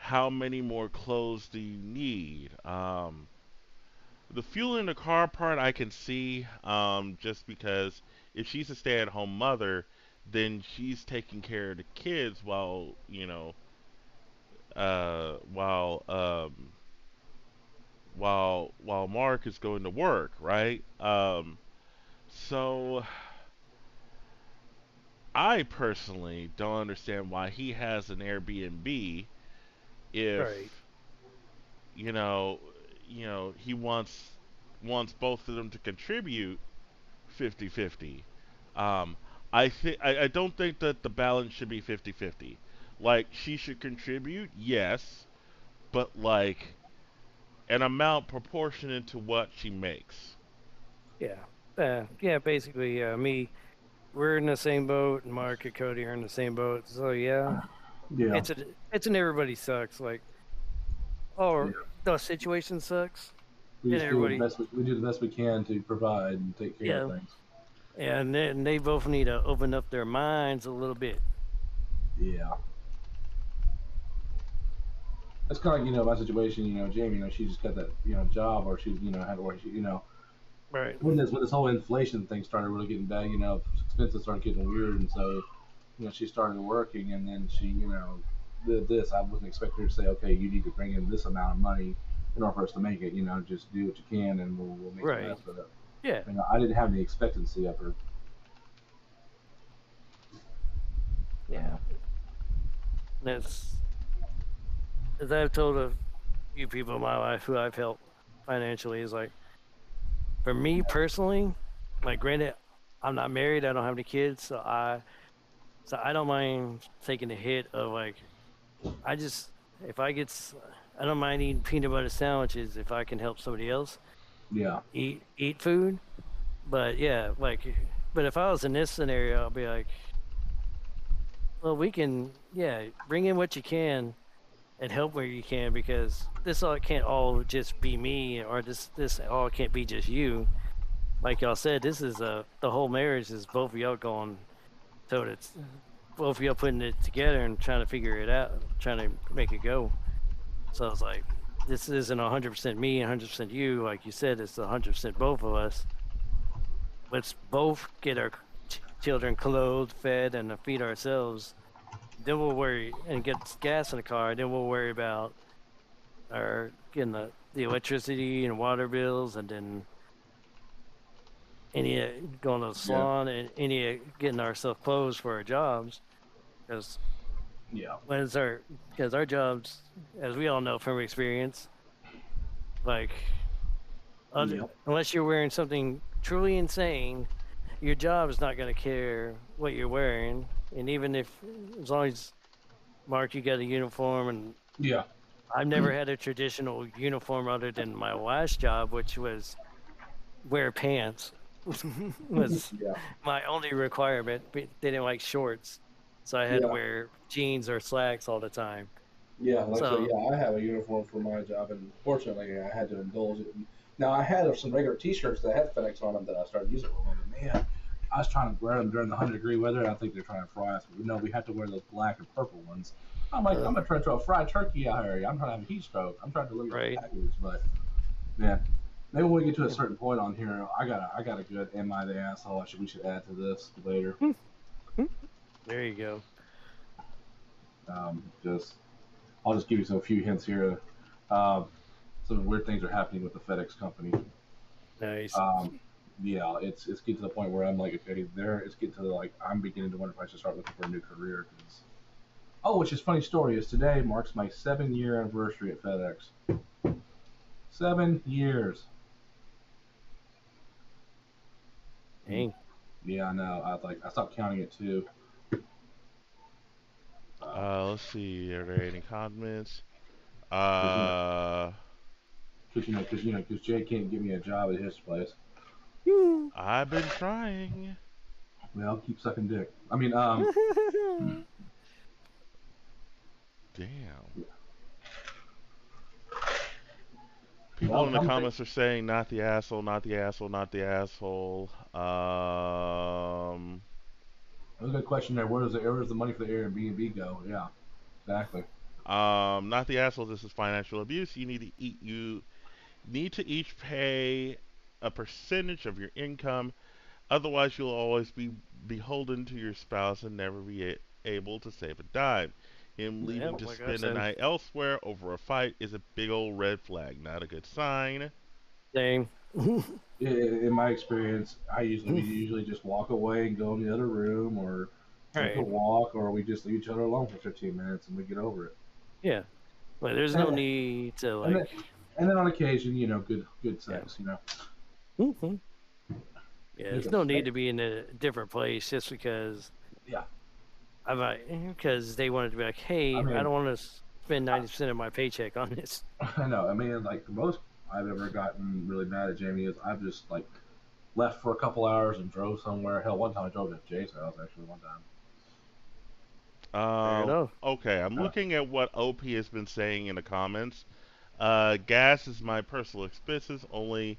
How many more clothes do you need? The fuel in the car part I can see, just because if she's a stay-at-home mother, then she's taking care of the kids while uh, while um, while Mark is going to work, right? So I personally don't understand why he has an Airbnb Right. if you know he wants both of them to contribute 50-50. Um, I don't think that the balance should be 50-50. Like she should contribute, yes, but like an amount proportionate to what she makes. Yeah. Yeah. Basically, me. We're in the same boat, and Mark and Cody are in the same boat. So yeah, Yeah. it's an everybody sucks. Like, oh, Yeah. the situation sucks. We Then just do the everybody, best. We do the best we can to provide and take care of yeah, things. and then they both need to open up their minds a little bit. Yeah. That's kind of like my situation. Jamie. She just got that job, or she had or she Right. when this whole inflation thing started really getting bad. Expenses started getting weird, and so she started working, and then she did this. I wasn't expecting her to say, okay, you need to bring in this amount of money in order for us to make it. Just do what you can, and we'll make the Right. rest of it. Yeah. I didn't have any expectancy of her. Yeah. That's as I've told a few people in my life who I've helped financially is like for me personally, like granted, I'm not married, I don't have any kids, so I don't mind taking the hit of like I just if I get I don't mind eating peanut butter sandwiches if I can help somebody else Yeah. eat food. But yeah, like but if I was in this scenario, I'll be like, well, we can yeah, bring in what you can and help where you can because this all can't all just be me or this all can't be just you. Like y'all said, this is the whole marriage is both of y'all going so it's both of y'all putting it together and trying to figure it out, trying to make it go. So it's like this isn't 100% me, 100% you. Like you said, it's 100% both of us. Let's both get our children clothed, fed, and feed ourselves. Then we'll worry and get gas in the car. Then we'll worry about our getting the electricity and water bills, and then any going to the Yeah. salon and any getting ourselves clothes for our jobs. Because Yeah. when it's our because our jobs, as we all know from experience, like Yep. unless you're wearing something truly insane, your job is not going to care what you're wearing. And even if, as long as Mark, you got a uniform, and Yeah. I've never had a traditional uniform other than my last job, which was wear pants. Was Yeah. my only requirement. They didn't like shorts, so I had to Yeah. wear jeans or slacks all the time. Yeah. Like so, So yeah, I have a uniform for my job, and fortunately, I had to indulge it. Now, I had some regular T-shirts that had FedEx on them that I started using with them. And man, I was trying to wear them during the 100-degree weather, and I think they're trying to fry us. But no, we have to wear those black and purple ones. I'm like, uh, I'm gonna turn into a fried turkey out here. I'm trying to have a heat stroke. I'm trying to deliver some right, packages, but man, maybe when we get to a certain point on here, I got a good "Am I the asshole?" We should add to this later. there you go. Just I'll just give you some a few hints here. Um, some weird things are happening with the FedEx company. Nice. Um, yeah, it's getting to the point where I'm like, okay, there. It's getting to the, like I'm beginning to wonder if I should start looking for a new career. Cause, oh, which is funny story is today marks my 7-year anniversary at FedEx. 7 years. Dang. Yeah, I know. I stopped counting it too. Let's see. Are there any comments? Because you know, Uh, because Jay can't get me a job at his place. I've been trying. Well, keep sucking dick. I mean, Damn. well, People in the I'm thinking. comments are saying, not the asshole, not the asshole, not the asshole. That's a good question there. Where does the money for the Airbnb go? Yeah, exactly. Not the asshole. This is financial abuse. You need to each pay a percentage of your income. Otherwise, you'll always be beholden to your spouse and never be able to save a dime. Him Yeah, leaving to like I spend a said, night elsewhere over a fight is a big old red flag. Not a good sign. same. In my experience, we usually just walk away and go in the other room, or take a Right. walk, or we just leave each other alone for 15 minutes and we get over it. Yeah. But there's no And, need to and like. then and then on occasion, good Yeah. sex. hmm Yeah. There's There's a no need to be in a different place just because yeah. I'm like because they wanted to be like, I hey, I mean, don't want to spend I, 90% of my paycheck on this. I know. I mean, like the most I've ever gotten really mad at Jamie is I've just like left for a couple hours and drove somewhere. Hell, one time I drove to Jay's house actually. One time. Fair Um, enough. okay, I'm Uh, looking at what OP has been saying in the comments. Gas is my personal expenses only.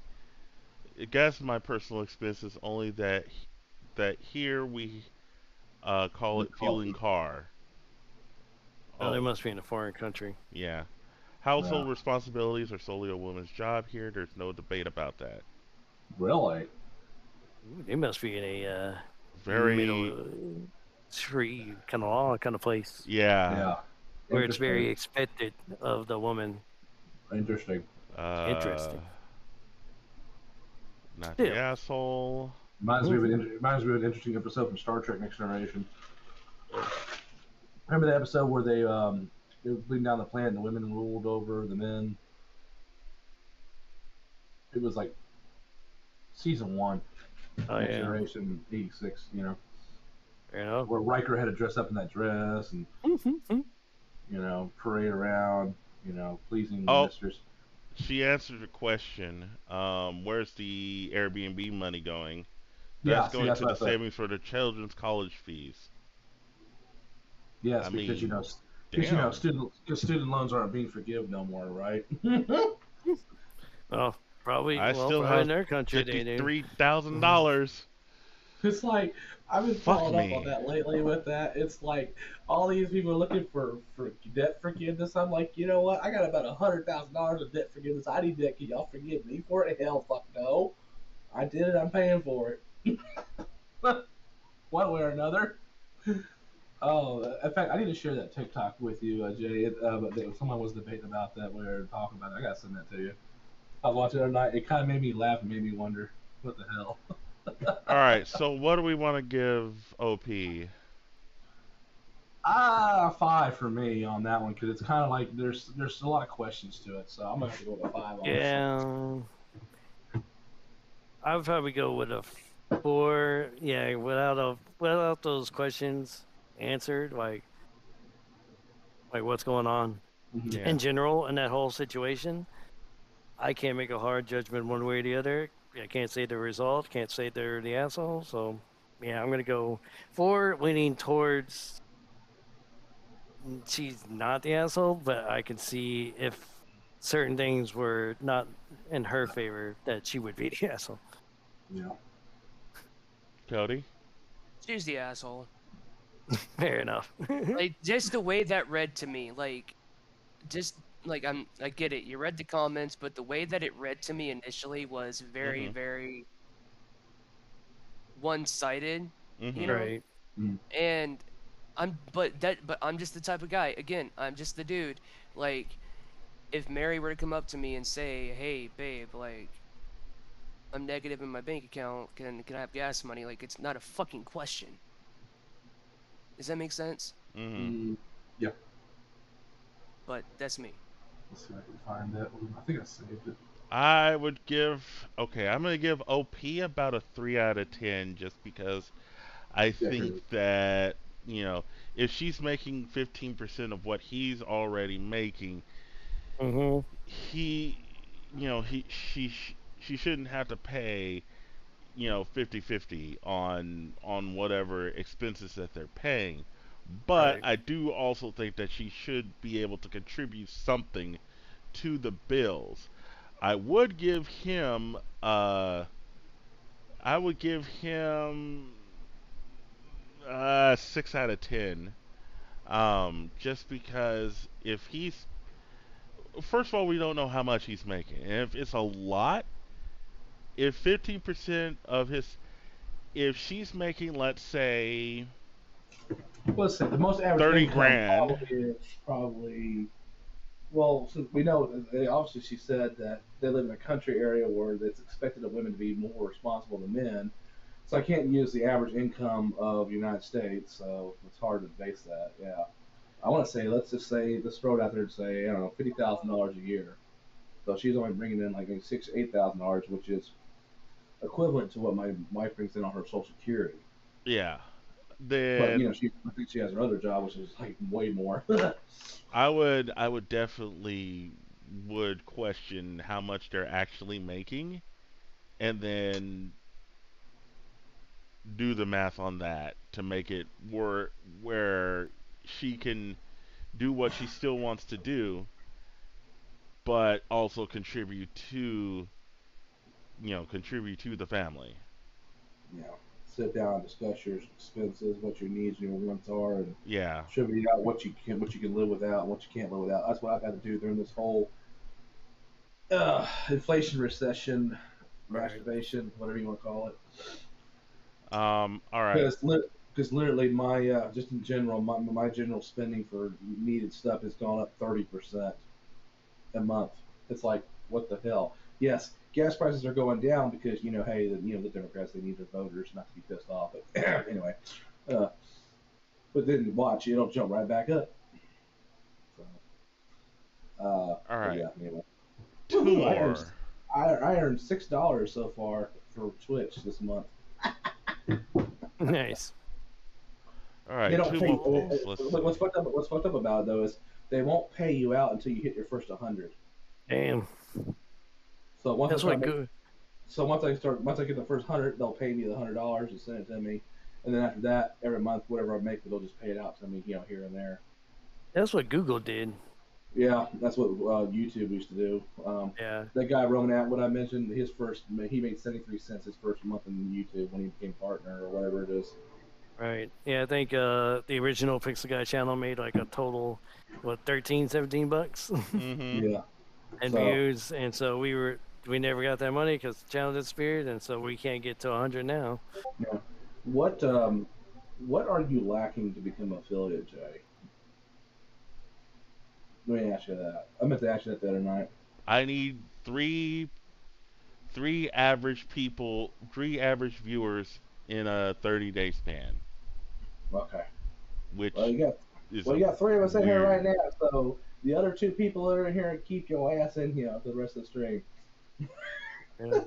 Gas is my personal expenses only that here we call we it call fueling it. car. Oh, they Oh, must be in a foreign country. yeah. Yeah. Household responsibilities are solely a woman's job here. There's no debate about that. Really? Ooh, they must be in a Very, middle tree kind of law kind of place yeah. Yeah. where it's Interesting. very expected of the woman. Interesting. Uh, Interesting. not the Still. asshole. Reminds me of an interesting episode from Star Trek Next Generation. Remember the episode where they were bleeding down the planet and the women ruled over the men? It was like season one, Oh Next yeah, Generation '86. you know. Where Riker had to dress up in that dress and parade around, pleasing the Oh, mistress. she answered the question. Where's the Airbnb money going? That's Yeah, see, going that's to what the I said. savings for the children's college fees. Yes, I because mean, damn. student loans aren't being forgiven no more, right? Well, probably. I Well, still probably in have their country they do. $53,000. It's like I've been Fuck following up on me. that lately with that. It's like all these people are looking for debt forgiveness. I'm like, you know what? I got about $100,000 of debt forgiveness. I need that. Can y'all forgive me for it? Hell, fuck no. I did it. I'm paying for it. One way or another. Oh, in fact, I need to share that TikTok with you, Jay. Someone was debating about that. We were talking about it. I gotta send that to you. I was watching it the other night. It kind of made me laugh and made me wonder, what the hell? All right, so what do we want to give OP? Five for me on that one because it's kind of like there's a lot of questions to it. So I'm gonna have to go with a five on that one. Yeah, I would probably go with a 4. Yeah, without those questions answered, like what's going on Mm-hmm. Yeah. in general in that whole situation. I can't make a hard judgment one way or the other. I can't say the result. Can't say they're the asshole. So yeah, I'm gonna go 4, leaning towards she's not the asshole, but I can see if certain things were not in her favor that she would be the asshole. Yeah. Cody? She's the asshole. Fair enough. Like just the way that read to me, just I get it. You read the comments, but the way that it read to me initially was very, Mm-hmm. very one-sided, you Mm-hmm. know? Right. Mm. And but I'm just the type of guy. Again, I'm just the dude. Like if Mary were to come up to me and say, "Hey, babe, like I'm negative in my bank account. Can I have gas money?" Like it's not a fucking question. Does that make sense? Mm-hmm. Mm. Yeah. But that's me. Let's see if I can find that one. I think I saved it. I would give, okay, I'm going to give OP about a 3 out of 10 just because I Yeah, here think it is. that, you know, if she's making 15% of what he's already making, Mm-hmm. he, she shouldn't have to pay, 50-50 on whatever expenses that they're paying. But Right. I do also think that she should be able to contribute something to the bills. I would give him I would give him 6 out of 10. Just because if he's first of all, we don't know how much he's making. And if it's a lot, if 15% of his if she's making, let's say, Let's see. The most average 30 income grand. probably is well, since we know, obviously she said that they live in a country area where it's expected of women to be more responsible than men. So I can't use the average income of the United States, so it's hard to base that. Yeah, I want to say, let's throw it out there and say, I don't know, $50,000 a year. So she's only bringing in like maybe $8,000, which is equivalent to what my wife brings in on her Social Security. Yeah. But Then I think she has her other job, which is like way more. I would definitely would question how much they're actually making and then do the math on that to make it where she can do what she still wants to do but also contribute to the family. you know, sit down and discuss your expenses, what your needs and your wants are, and Yeah. sugar out what you can live without and what you can't live without. That's what I've got to do during this whole inflation, recession, Right. masturbation, whatever you want to call it. All right. Because literally my just in general my general spending for needed stuff has gone up 30% a month. It's like what the hell? Yes, gas prices are going down because hey, the Democrats, they need their voters not to be pissed off. But anyway, uh, but then watch, it'll jump right back up. So, All but right. yeah, anyway. Two Woohoo! I am more. I earned $6 so far for Twitch this month. Nice. All They right, don't two pay. more polls. Let's What's see. fucked up? What's fucked up about it though is they won't pay you out until you hit your first 100. Damn. So once I That's start what making, good. so once I get the first 100, they'll pay me the $100 and send it to me, and then after that, every month, whatever I make, they'll just pay it out to me, here and there. That's what Google did. Yeah, that's what YouTube used to do. Yeah. That guy Roman At, what I mentioned, he made 73 cents his first month in YouTube when he became partner or whatever it is. Right. Yeah, I think the original Pixel Guy channel made like a total, what, 13, 17 bucks Mm-hmm. Yeah. and So views. And so we never got that money because the channel disappeared. And so we can't get to 100 now. yeah. What what are you lacking to become affiliate, Jay? Let me ask you that. I meant to ask you that the other night. I need three average viewers in a 30-day span, Okay. Well, which is you a got three of us in here right weird. now, so the other two people that are in here keep your ass in here for the rest of the stream Yeah.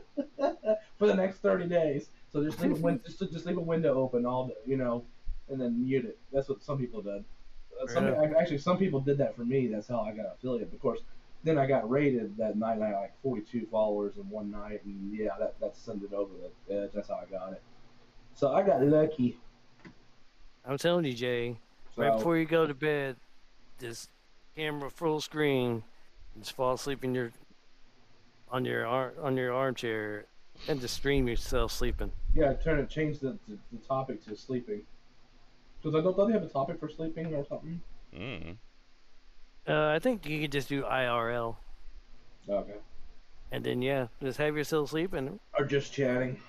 for the next 30 days. So just leave a just leave a window open and then mute it. That's what some people did. Yeah. Actually some people did that for me. That's how I got affiliate. Of course, then I got rated that night. I had like 42 followers in one night, and yeah, that sent it over the edge. That's how I got it. So I got lucky. I'm telling you, Jay, right So before you go to bed, just camera full screen, just fall asleep in your on your armchair and just stream yourself sleeping. yeah, change the topic to sleeping. Because I don't they have a topic for sleeping or something? Mm. I think you could just do IRL, Okay. and then yeah, just have yourself sleeping. Or just chatting.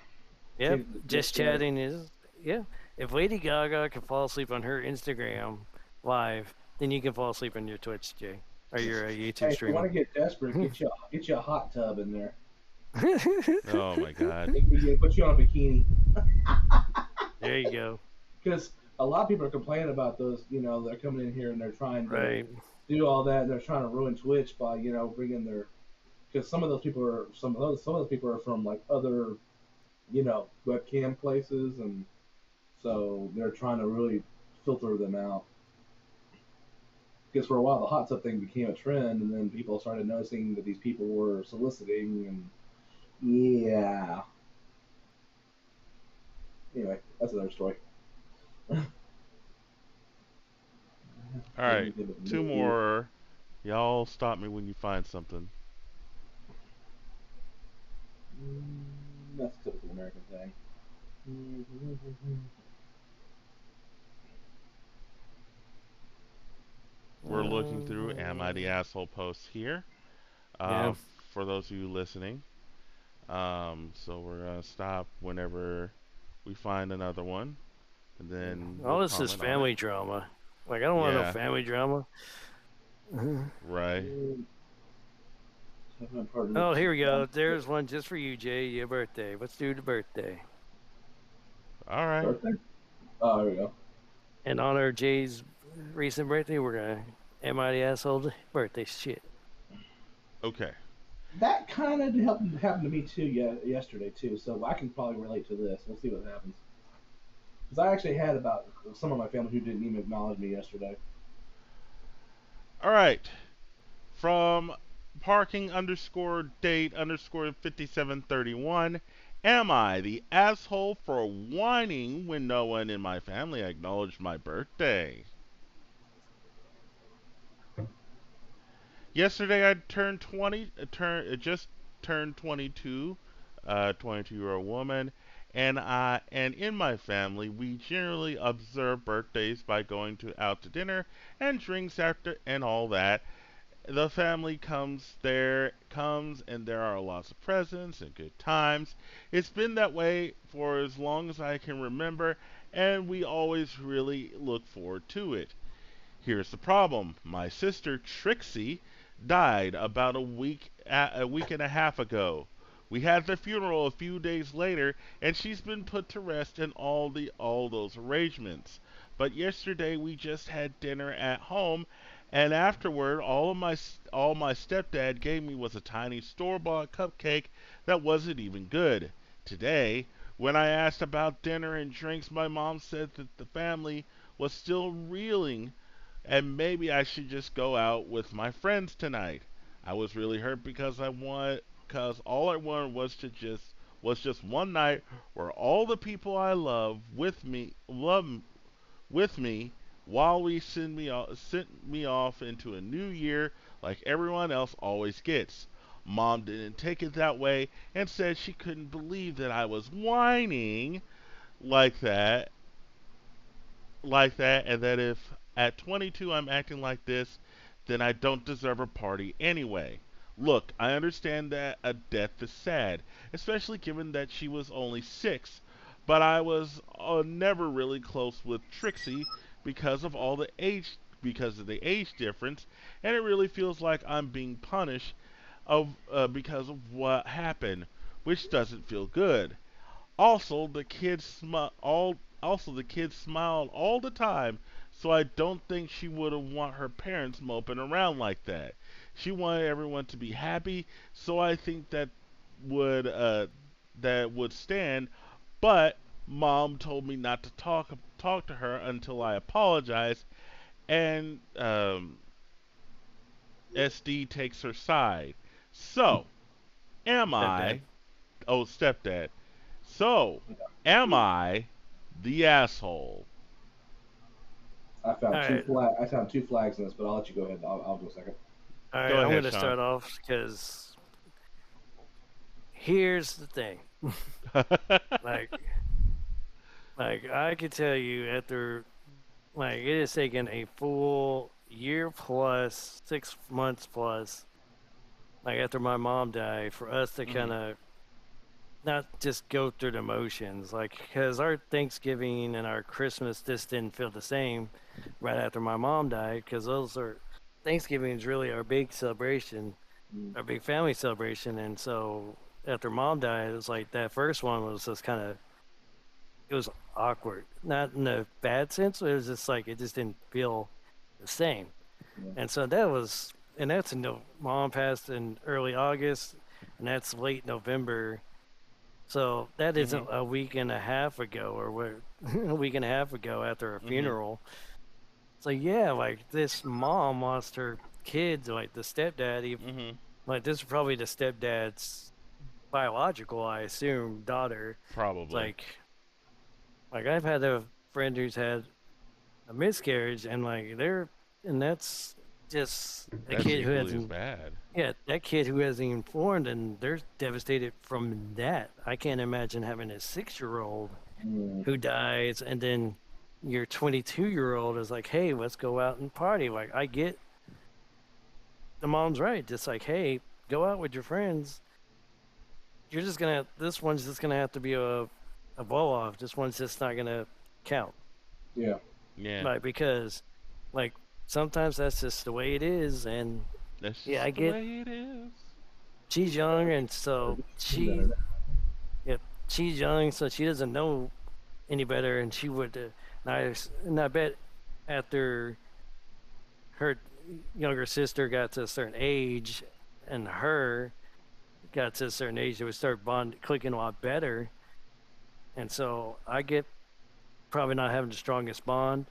Yep, Change just chatting is yeah. If Lady Gaga can fall asleep on her Instagram live, then you can fall asleep on your Twitch, Jay, or your YouTube Hey, if you want streaming. to get desperate, get you a hot tub in there. Oh my God. Put you on a bikini. There you go. Because a lot of people are complaining about those. They're coming in here and they're trying to Right. do all that. And they're trying to ruin Twitch by bringing their. Because some of those people are from like other webcam places, and so they're trying to really filter them out. Because for a while the hot tub thing became a trend, and then people started noticing that these people were soliciting, and yeah. Anyway, that's another story. All right, two more. Y'all stop me when you find something. That's a typical American thing. We're looking through Am I the Asshole posts here. Yeah. Uh, for those of you listening. So we're gonna stop whenever we find another one, and then we'll All this is comment on it. family drama. Like I don't want no Yeah, family drama. right. Oh, here we go. There's one just for you, Jay. Your birthday. Let's do the birthday. All right. Birthday? Oh, there we go. In honor of Jay's recent birthday, we're gonna am I the asshole birthday shit. Okay. That kind of happened to me too yesterday too, so I can probably relate to this. We'll see what happens. Because I actually had about some of my family who didn't even acknowledge me yesterday. All right. From parking underscore date underscore 5731. Am I the asshole for whining when no one in my family acknowledged my birthday? Yesterday I turned 20, just turned 22, 22-year-old woman, and in my family we generally observe birthdays by going out to dinner and drinks after and all that. The family comes and there are lots of presents and good times. It's been that way for as long as I can remember, and we always really look forward to it. Here's the problem. My sister Trixie died about a week and a half ago. We had the funeral a few days later, and she's been put to rest in all those arrangements. But yesterday we just had dinner at home, And afterward, all my stepdad gave me was a tiny store-bought cupcake that wasn't even good. Today, when I asked about dinner and drinks, my mom said that the family was still reeling and maybe I should just go out with my friends tonight. I was really hurt because all I wanted was just one night where all the people I love with me while we sent me off into a new year like everyone else always gets. Mom didn't take it that way and said she couldn't believe that I was whining like that and that if at 22 I'm acting like this, then I don't deserve a party anyway. Look, I understand that a death is sad, especially given that she was only 6, but I was never really close with Trixie because of the age difference, and it really feels like I'm being punished because of what happened, which doesn't feel good. Also, the kids smiled all the time, so I don't think she would have want her parents moping around like that. She wanted everyone to be happy, so I think would uh, that would stand. But mom told me not to talk to her until I apologized, and SD takes her side. So, am Stepdad. I? Oh, stepdad. So, am I the asshole? All right, I found two flags in this, but I'll let you go ahead. I'll go second. all right. Go I'm ahead, gonna Sean. start off because here's the thing. Like, like I could tell you after like it has taken a full year plus 6 months plus like after my mom died for us to kind Mhm. of not just go through the motions like because our Thanksgiving and our Christmas just didn't feel the same right after my mom died because those are Thanksgiving is really our big celebration, Mm, our big family celebration. And so after mom died, it was like that first one was just kind of it was awkward, not in a bad sense. It was just like it just didn't feel the same. yeah. And so that was, and that's in no, mom passed in early August, and that's late November. So that isn't Mhm. a week and a half ago, or what, a week and a half ago after a Mhm. funeral. So yeah, like this mom lost her kids, like the stepdad. Mhm. Like this is probably the stepdad's biological, I assume, daughter. It's Probably. like I've had a friend who's had a miscarriage, and like they're, and that's just a That's kid who equally as hasn't. bad. Yeah, that kid who hasn't even formed, and they're devastated from that. I can't imagine having a 6-year-old Mm, who dies, and then your 22-year-old is like, "Hey, let's go out and party." Like, I get the mom's right. Just like, "Hey, go out with your friends. You're just gonna. This one's just gonna have to be a blow off. This one's just not gonna count." yeah. Yeah. Like because, like sometimes that's just the way it is, and That's yeah, I just the get way it is. she's young, and Or so do better. yep, she's young, so she doesn't know any better, and she would. And I bet after her younger sister got to a certain age, and her got to a certain age, they would start clicking a lot better, and so I get probably not having the strongest bond.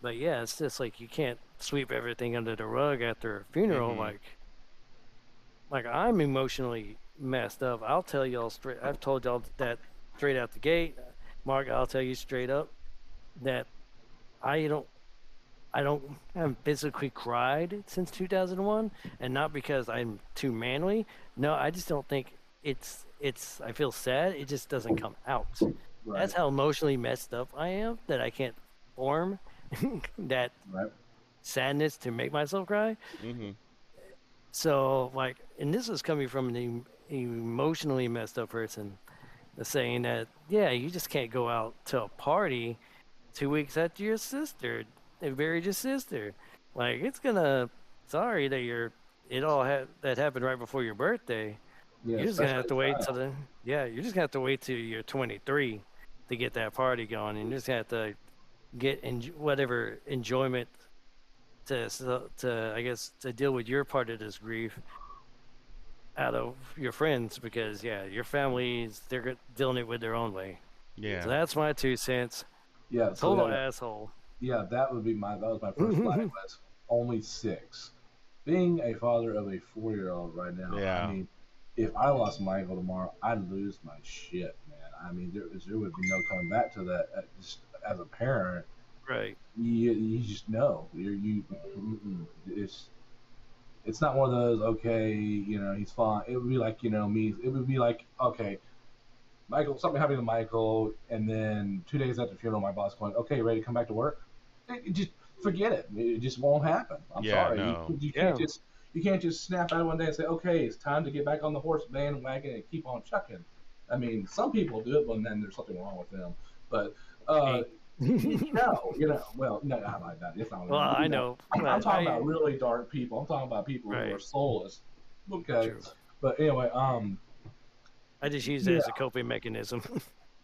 But yeah, it's just like you can't sweep everything under the rug after a funeral. Mhm. Like I'm emotionally messed up. I'll tell y'all straight. I've told y'all that straight out the gate. Mark, I'll tell you straight up that I don't. I don't haven't physically cried since 2001, and not because I'm too manly. No, I just don't think it's. I feel sad. It just doesn't come out. Right. That's how emotionally messed up I am that I can't form that Right. sadness to make myself cry. Mhm. So like, and this is coming from an emotionally messed up person, saying that yeah, you just can't go out to a party 2 weeks after your sister they buried your sister. Like it's gonna. Sorry that that happened right before your birthday. Yeah, You're just gonna especially have a to wait till child. the yeah. You're just gonna have to wait till you're 23 to get that party going, and you're just gonna have to get whatever enjoyment to I guess to deal with your part of this grief out of your friends because yeah, your families dealing it with their own way. So Yeah. that's my 2 cents. Yeah, so Total yeah, asshole. yeah, that was my first flag, but only six. Being a father of a 4-year-old right now, I Yeah. mean, if I lost Michael tomorrow, I'd lose my shit, man. I mean, there would be no coming back to that. Just as a parent, Right. you just know it's it's not one of those okay, he's fine. It would be like me. It would be like okay, Michael, something happened to Michael, and then 2 days after the funeral, my boss going, okay, ready to come back to work? Just forget it. It just won't happen. I'm Yeah. sorry. No. Can't Yeah. just you can't just snap out one day and say, okay, it's time to get back on the horse bandwagon and keep on chucking. I mean, some people do it, but then there's something wrong with them. But uh, Me. well, no, not like that. It's not Well, really, I know, I'm but talking about I really dark people. I'm talking about people who are right. soulless. Okay, True. but anyway, I just use it yeah, as a coping mechanism.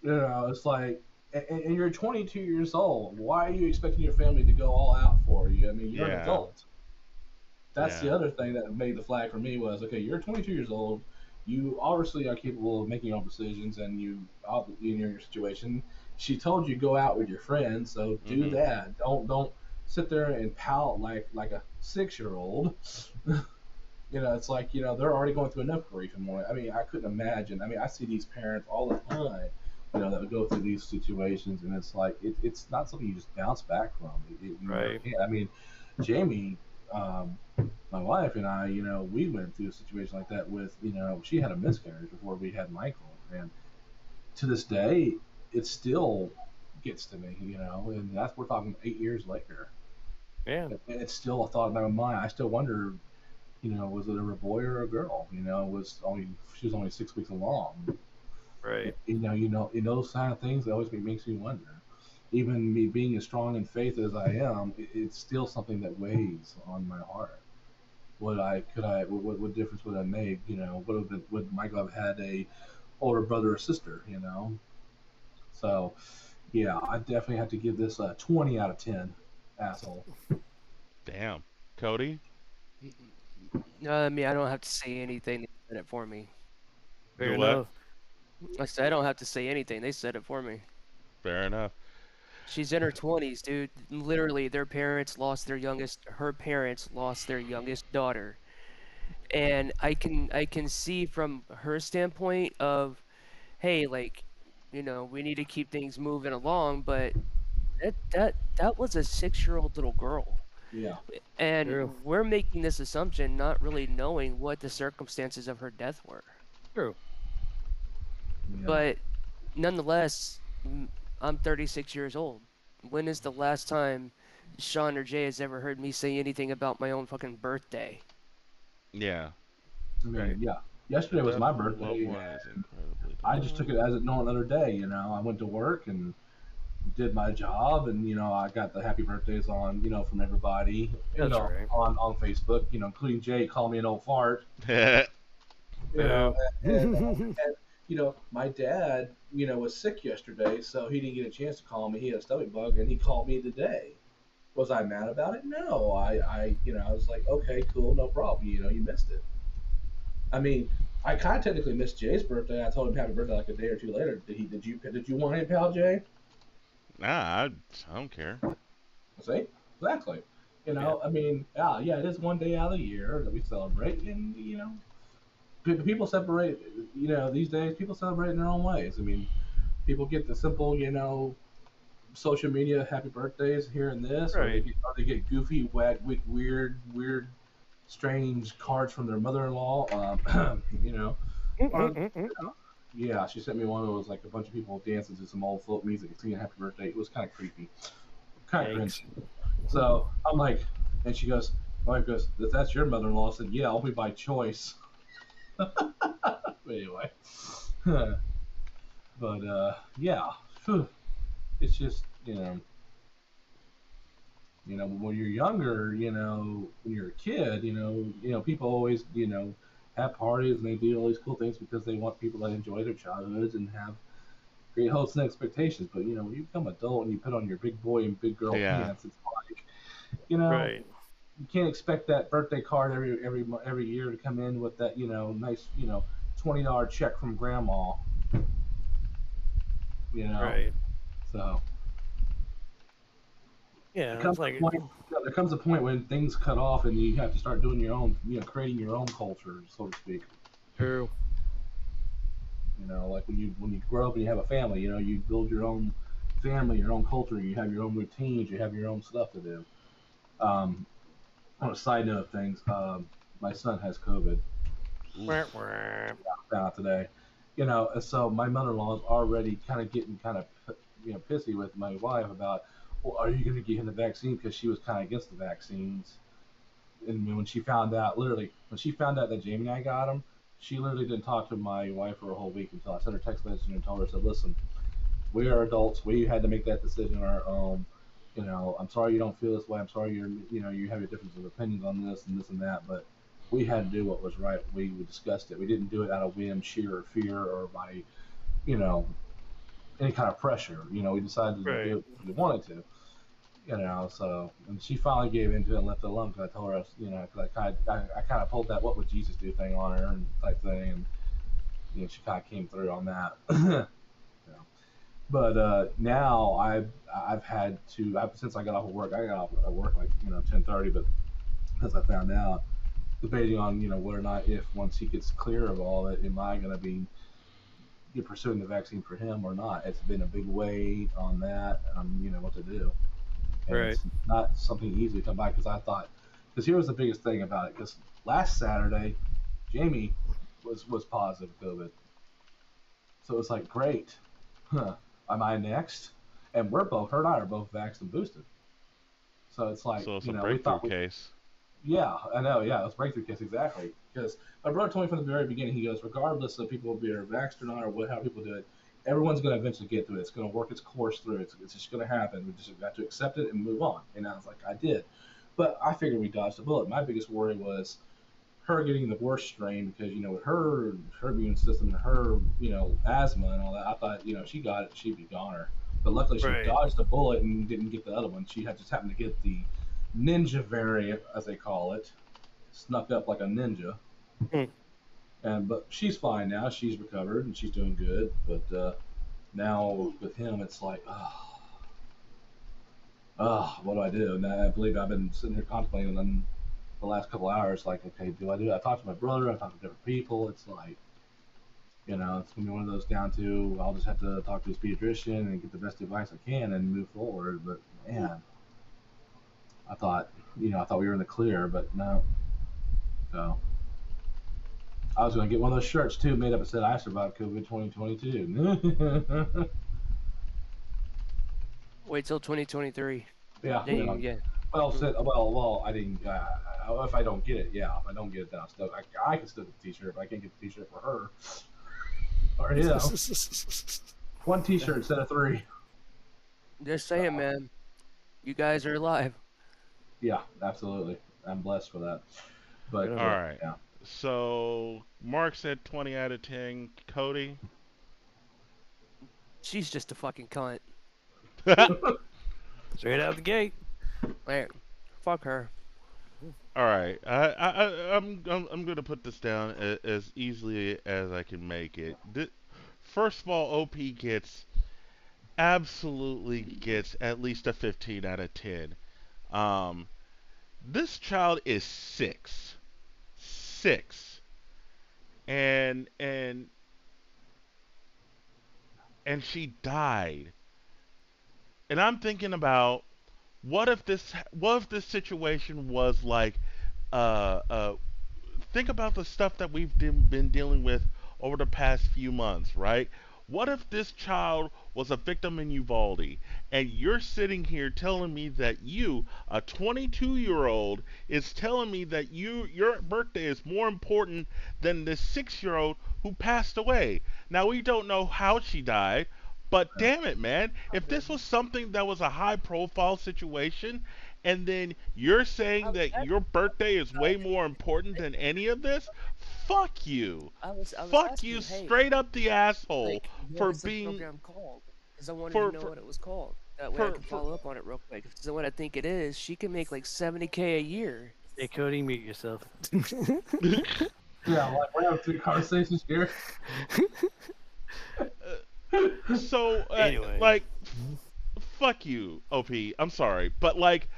it's like, and you're 22 years old. Why are you expecting your family to go all out for you? I mean, you're an Yeah. adult. That's the Yeah. other thing that made the flag for me was okay. You're 22 years old. You obviously are capable of making your own decisions, and in your situation. She told you go out with your friends, so do Mhm. that. Don't sit there and pout like a 6-year old. It's like they're already going through enough grief and more. I mean, I couldn't imagine. I mean, I see these parents all the time, that would go through these situations, and it's like it's not something you just bounce back from. You never Right. can. I mean, Jamie, um, my wife and I, we went through a situation like that with, she had a miscarriage before we had Michael, and to this day, it still gets to me, and that's we're talking 8 years later, Yeah. and it's still a thought in my mind. I still wonder, was it a boy or a girl? She was only 6 weeks along. Right. In those kind of things, it always makes me wonder. Even me being as strong in faith as I am, it's still something that weighs on my heart. What difference would I make? Would Michael have had a older brother or sister? So yeah, I definitely have to give this a 20 out of 10. Asshole. Damn. Cody. I mean, I don't have to say anything. They said it for me. Do Fair what? enough. I said I don't have to say anything. They said it for me. Fair enough. She's in her 20s, dude. Literally, her parents lost their youngest daughter. And I can see from her standpoint of, hey, like, we need to keep things moving along, but that was a 6-year-old little girl. Yeah, And True. we're making this assumption not really knowing what the circumstances of her death were. True. yeah. But nonetheless, I'm 36 years old. When is the last time Sean or Jay has ever heard me say anything about my own fucking birthday? Yeah. I mean, Right. yeah. Yesterday was Death my of a loved birthday, one is and incredibly I just took it difficult. as no another day. I went to work and did my job, and I got the happy birthdays on from everybody, That's right. on Facebook, including Jay calling me an old fart, you know, Boo. and my dad, was sick yesterday, so he didn't get a chance to call me. He had a stomach bug, and he called me today. Was I mad about it? No, I was like, okay, cool, no problem. You missed it. I mean, I kind of technically missed Jay's birthday. I told him happy birthday like a day or two later. Did you want any pal, Jay? Nah, I don't care. See, exactly. Yeah. I mean, yeah, it is one day out of the year that we celebrate, and people separate. These days people celebrate in their own ways. I mean, people get the simple, social media happy birthdays here and this, Right. or they get goofy, weird, strange cards from their mother-in-law. Or yeah, she sent me one that was like a bunch of people dancing to some old folk music and singing happy birthday. It was kind of creepy, kind of cringy. Thanks. So I'm like, and she goes, my wife goes, if that's your mother-in-law, I said, yeah, only by choice. But anyway, but yeah, phew, it's just when you're younger, when you're a kid, people always, have parties and they do all these cool things because they want people to enjoy their childhoods and have great hopes and expectations. But when you become adult and you put on your big boy and big girl Yeah. pants, it's like, you know, Right. you can't expect that birthday card every year to come in with that nice $20 check from grandma. You know, Right. so there Yeah, comes it's a like point. There comes a point when things cut off and you have to start doing your own, creating your own culture, so to speak. true. Like when you grow up and you have a family, you build your own family, your own culture. You have your own routines. You have your own stuff to do. Um, on a side note of things, my son has COVID. Wah, Oof. wah. Found out today. So my mother-in-law is already kind of getting kind of pissy with my wife about, well, are you going to get him the vaccine? Because she was kind of against the vaccines. And when she found out, literally, when she found out that Jamie and I got him, she literally didn't talk to my wife for a whole week until I sent her a text message and told her, I said, listen, we are adults. We had to make that decision on our own. I'm sorry you don't feel this way. I'm sorry you have your difference of opinions on this and that, but we had to do what was right. We discussed it. We didn't do it out of whim, sheer or fear, or by, you know, any kind of pressure. We decided to do Right. it because we wanted to. So and she finally gave into it and left it alone because I told her, because I kind of pulled that "what would Jesus do" thing on her and type thing, and she kind of came through on that. you know. But now I've had to since I got off of work. I got off of work like 10:30, but as I found out, debating on whether or not if once he gets clear of all of it, am I going to be pursuing the vaccine for him or not? It's been a big weight on that. What to do, and Right. it's not something easy to come by because I thought because here was the biggest thing about it because last Saturday Jamie was positive COVID, so it's like great, huh? Am I next? And her and I are both vaxxed and boosted. So it's like, So it's a we breakthrough thought case. yeah, I know, yeah, it's breakthrough case exactly. Because my brother told me from the very beginning, he goes, regardless of people being vaxxed or not, or how people do it, everyone's going to eventually get through it. It's going to work its course through. It's just going to happen. We just got to accept it and move on. And I was like, I did. But I figured we dodged a bullet. My biggest worry was her getting the worst strain because with her immune system and her asthma and all that, I thought if she got it, she'd be goner. But luckily, she Right. dodged the bullet and didn't get the other one. She had just happened to get the ninja variant, as they call it, snuck up like a ninja. Hmm. But she's fine now. She's recovered and she's doing good. But now with him, it's like, what do I do? And I believe I've been sitting here contemplating on the last couple hours, like, okay, do I do it? I talked to my brother, I talked to different people. It's like, it's gonna be one of those down to I'll just have to talk to his pediatrician and get the best advice I can and move forward. But man, I thought we were in the clear, but no. So I was gonna get one of those shirts too, made up that said I survived COVID 2022. Wait till 2023. Yeah, Then you get. I didn't. If I don't get it, yeah. If I don't get it, then I can still get the T-shirt, but I can't get the T-shirt for her. Or one T-shirt instead of three. Just saying, man. You guys are alive. Yeah, absolutely. I'm blessed for that. But All Yeah. right. yeah, So Mark said 20 out of 10. Cody. She's just a fucking cunt. Straight out the gate. Like, fuck her. All right. I'm gonna put this down as easily as I can make it. First of all, OP absolutely gets at least a 15 out of 10. Um, this child is 6, and and she died. And I'm thinking about what if this situation was like uh uh think about the stuff that we've been dealing with over the past few months, right? What if this child was a victim in Uvalde, and you're sitting here telling me that you, a 22-year-old, is telling me that your birthday is more important than this 6-year-old who passed away? Now we don't know how she died, but yeah, damn it, man! If this was something that was a high-profile situation, and then you're saying that your birthday is way more important than any of this, fuck you. I was Fuck you asking, hey, straight up the asshole like, what for was the being program called? Because I wanted to for know for what it was called. That way I can for follow up on it real quick. So what I think it is, she can make like 70K a year. Hey, Cody, mute yourself. Yeah, like we're having three conversations here. so Anyway, like fuck you, OP. I'm sorry, but like,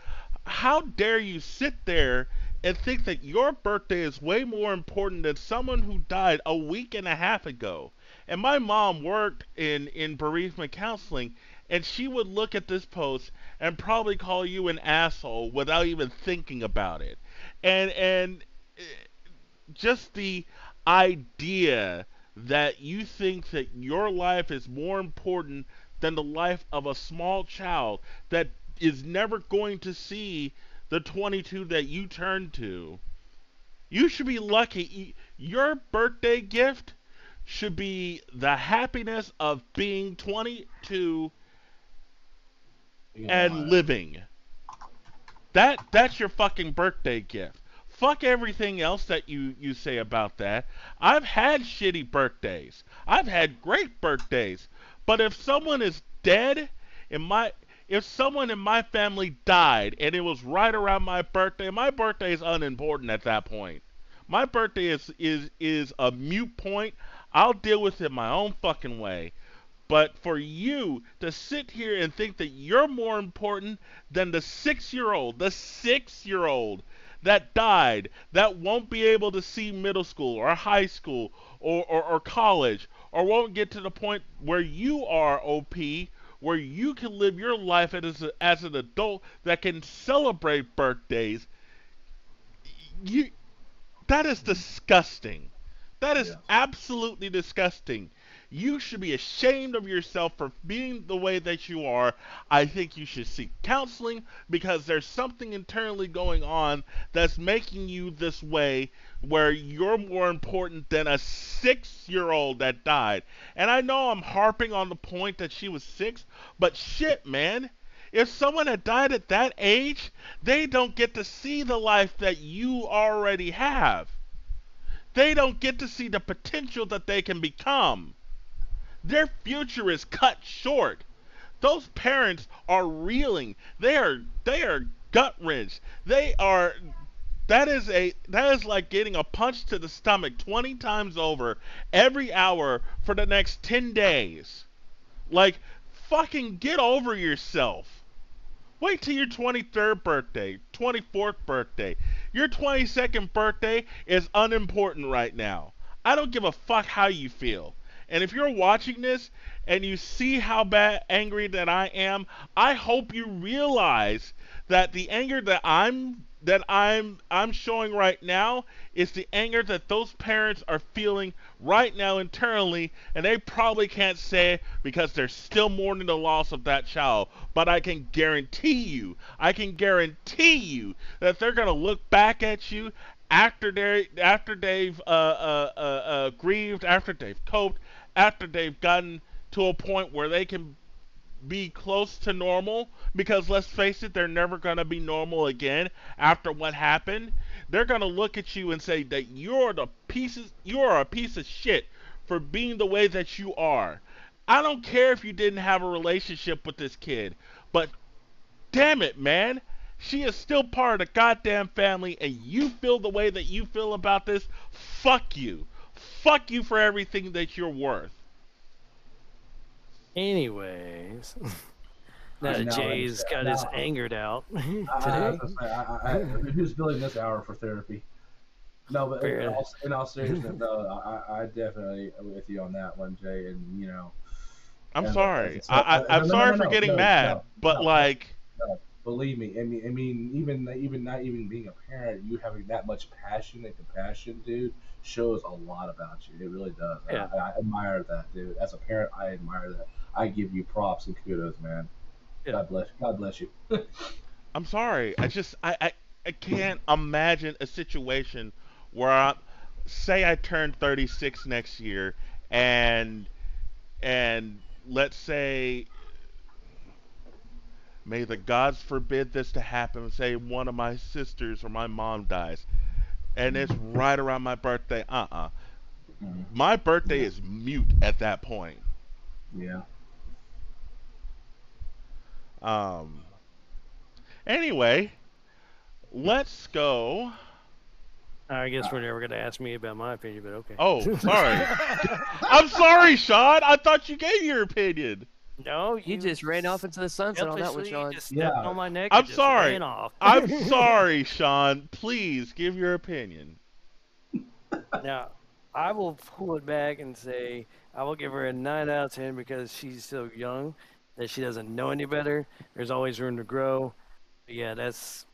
how dare you sit there and think that your birthday is way more important than someone who died a week and a half ago? And my mom worked in bereavement counseling, and she would look at this post and probably call you an asshole without even thinking about it. And just the idea that you think that your life is more important than the life of a small child that is never going to see the 22 that you turn to. You should be lucky. Your birthday gift should be the happiness of being 22 Being and alive. living. That's your fucking birthday gift. Fuck everything else that you say about that. I've had shitty birthdays. I've had great birthdays. But if someone is dead in my if someone in my family died and it was right around my birthday is unimportant at that point. My birthday is a mute point. I'll deal with it my own fucking way. But for you to sit here and think that you're more important than the 6 year old that died, that won't be able to see middle school or high school or college, or won't get to the point where you are, OP, where you can live your life as an adult that can celebrate birthdays, you, that is disgusting. That is Yes. absolutely disgusting. You should be ashamed of yourself for being the way that you are. I think you should seek counseling because there's something internally going on that's making you this way where you're more important than a 6 year old that died. And I know I'm harping on the point that she was 6, but shit, man. If someone had died at that age, they don't get to see the life that you already have. They don't get to see the potential that they can become. Their future is cut short. Those parents are reeling. They are gut wrenched. They are that is like getting a punch to the stomach 20 times over every hour for the next 10 days. Like, fucking get over yourself. Wait till your 23rd birthday, 24th birthday. Your 22nd birthday is unimportant right now. I don't give a fuck how you feel. And if you're watching this and you see how bad angry that I am, I hope you realize that the anger that I'm showing right now is the anger that those parents are feeling right now internally, and they probably can't say it because they're still mourning the loss of that child. But I can guarantee you that they're gonna look back at you after they've grieved, after they've coped, after they've gotten to a point where they can be close to normal, because let's face it, they're never going to be normal again after what happened. They're going to look at you and say that you are a piece of shit for being the way that you are. I don't care if you didn't have a relationship with this kid, but damn it, man. She is still part of the goddamn family, and you feel the way that you feel about this. Fuck you. Fuck you for everything that you're worth. anyways. Now And that now, Jay's got his now angered out I today. was gonna say, who's billing this hour for therapy? No, but Fair. in all seriousness, no, I definitely am with you on that one, Jay. And I'm and as I sorry. said, I'm no, no, no, sorry no, for no, getting no, mad, no, but no, no, like, no. Believe me, I mean, even not even being a parent, you having that much passion and compassion, dude, shows a lot about you. It really does. And Yeah. I admire that, dude. As a parent, I admire that. I give you props and kudos, man. Yeah. God bless you. I'm sorry. I can't imagine a situation where say I turn 36 next year, and and let's say, may the gods forbid this to happen, say one of my sisters or my mom dies, and it's right around my birthday. Mhm. My birthday Yeah. is mute at that point. Yeah. Um. Anyway, let's go. I guess Uh, we're never gonna ask me about my opinion, but okay. Oh, sorry. I'm sorry, Sean. I thought you gave your opinion. No, You you just ran off into the sunset on that one, selfishly Sean. just stepped yeah. on my neck I'm and just sorry. ran off. I'm sorry, Sean. Please give your opinion. Now, I will pull it back and say I will give her a 9 out of 10 because she's so young that she doesn't know any better. There's always room to grow. But yeah, that's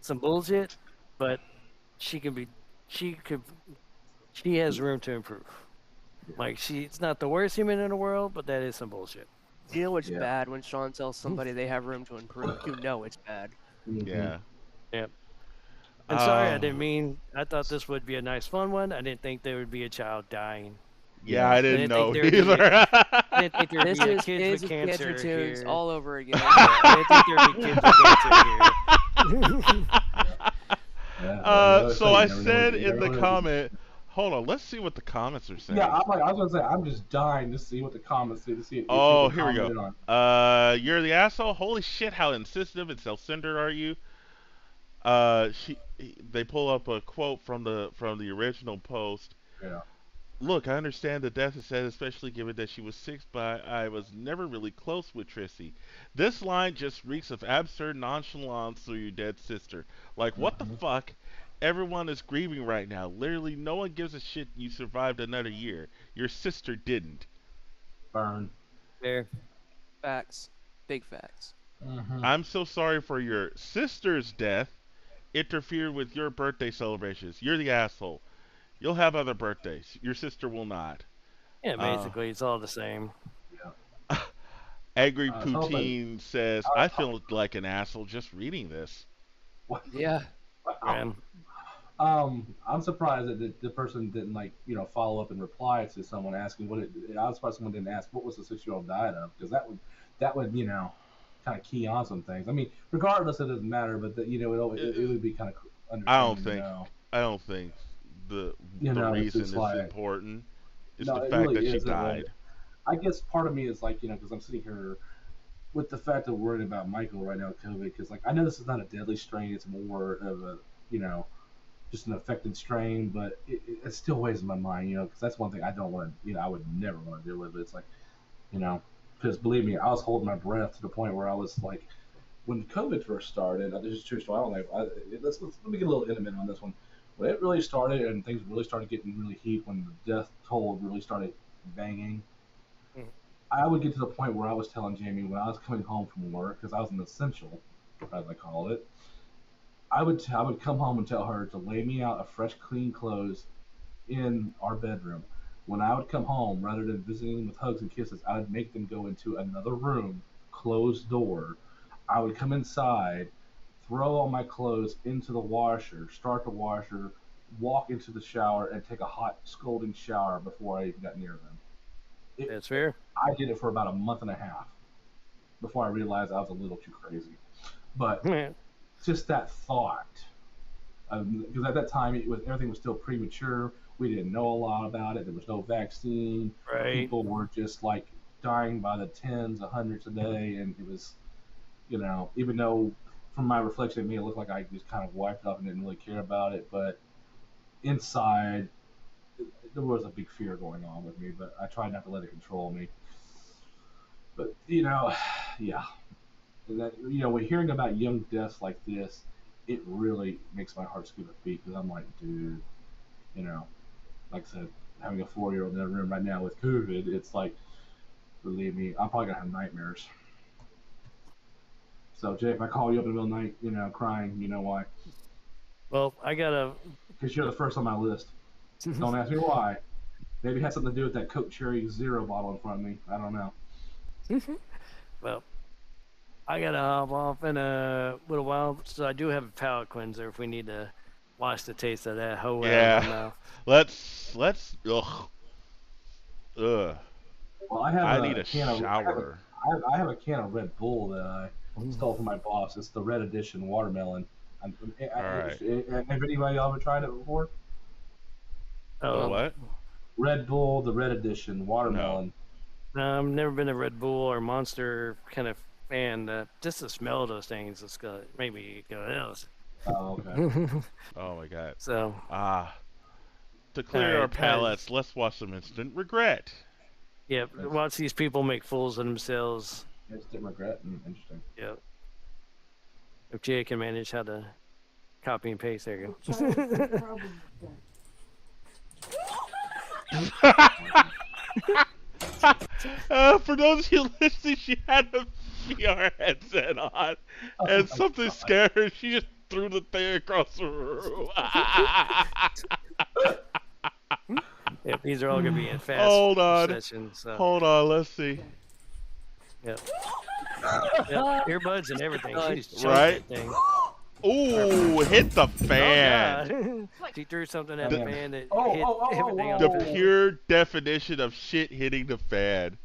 some bullshit, but she can be, she could, she has room to improve. Like she's not the worst human in the world, but that is some bullshit. You know what's Yeah. bad when Sean tells somebody they have room to improve? You know it's bad. Mhm. Yeah. Yeah. And sorry, I Uh, didn't mean. I thought this would be a nice, fun one. I didn't think there would be a child dying. yeah, Yeah. I I didn't didn't think know there would be. either. I didn't think there would This be a is kids kids with with cancer cancer tunes here. all over again. Yeah, I didn't think there would be kids with cancer here. Yeah. Yeah. You always So say I you never know. said You in never the know. comment, hold on, let's see what the comments are Yeah, saying. I was gonna say I'm just dying to see what the comments say to see if Oh, people here we go. commented on. You're the asshole. Holy shit, how insensitive and self-centered are you? They pull up a quote from the original post. Yeah. Look, I understand the death is sad, especially given that she was 6, but I was never really close with Trissy. This line just reeks of absurd nonchalance through your dead sister. Like, what the Hmm. fuck? Everyone is grieving right now. Literally, no one gives a shit you survived another year. Your sister didn't. Burn. There. Facts. Big facts. Hmm. I'm so sorry for your sister's death. Interfered with your birthday celebrations. You're the asshole. You'll have other birthdays. Your sister will not. Yeah, Uh, basically, it's all the same. Yeah. Angry I was hoping. Poutine says, I I was feel like an asshole just reading this. Yeah. Wow. Yeah. I'm surprised that the person didn't like follow up and reply to someone asking what it. I was surprised someone didn't ask what was the 6-year-old died of because that would kind of key on some things. I mean, regardless, it doesn't matter, but it would be kind of I don't understanding to think know. I don't think the It's reason just is like important. It's no, the it fact really that she isn't. died. I guess part of me is like because I'm sitting here with the fact that we're worried about Michael right now, with COVID, because like I know this is not a deadly strain; it's more of a you know just an affected strain, but it still weighs in my mind, because that's one thing I don't want to, I would never want to deal with. But it's like, you know, because believe me, I was holding my breath to the point where I was like, when COVID first started, this is true story. I don't know. Let me get a little intimate on this one. When it really started and things really started getting really heat, when the death toll really started banging, Mhm. I would get to the point where I was telling Jamie when I was coming home from work, because I was an essential, as I call it, I would come home and tell her to lay me out a fresh, clean clothes in our bedroom. When I would come home, rather than visiting with hugs and kisses, I would make them go into another room, closed door. I would come inside, throw all my clothes into the washer, start the washer, walk into the shower, and take a hot, scalding shower before I even got near them. It, That's fair. I did it for about a month and a half before I realized I was a little too crazy. But just that thought, because at that time everything was still premature. We didn't know a lot about it. There was no vaccine. Right. People were just like dying by the tens, the hundreds a day, and it was, even though from my reflection it made it look like I just kind of wiped off and didn't really care about it, but inside there was a big fear going on with me. But I tried not to let it control me. But yeah, and that when hearing about young deaths like this, it really makes my heart skip a beat because I'm like, dude, you know, like I said, having a 4-year-old in a room right now with COVID, it's like, believe me, I'm probably gonna have nightmares. So Jay, if I call you up in the middle of the night, crying, you know why? Well, I got a. Because you're the first on my list. Don't ask me why. Maybe it has something to do with that Coke Cherry Zero bottle in front of me. I don't know. Well, I gotta hop off in a little while, so I do have a palate cleanser if we need to wash the taste of that hoe out of my Yeah. mouth. Let's ugh. Well, I have I need a a can of shower. I have a can of Red Bull that I stole from my boss. It's the Red Edition watermelon. All right. Have anybody ever tried it before? The Oh, what? Red Bull, the Red Edition No. watermelon. no, I've never been a Red Bull or Monster kind of and just the smell of those things is gonna make me go else. Oh, okay. Oh my god. So, Ah. To clear our Alright, palates, let's watch some instant regret. yeah, watch these people make fools of themselves. Instant regret. Interesting. Yep. If Jay can manage how to copy and paste, there you Sorry, go. the problem with For those of you listening, she had a VR headset on, and something scared her. She just threw the thing across the room. Yep, these are all gonna be in fast Hold on. sessions. So. Hold on, let's see. Yep. Yep. Earbuds and everything. She's chunked Right? that thing. Ooh, hit the fan. Oh, God. She threw something at the fan that Oh, hit oh, oh, everything oh, on The the fan. pure definition of shit hitting the fan.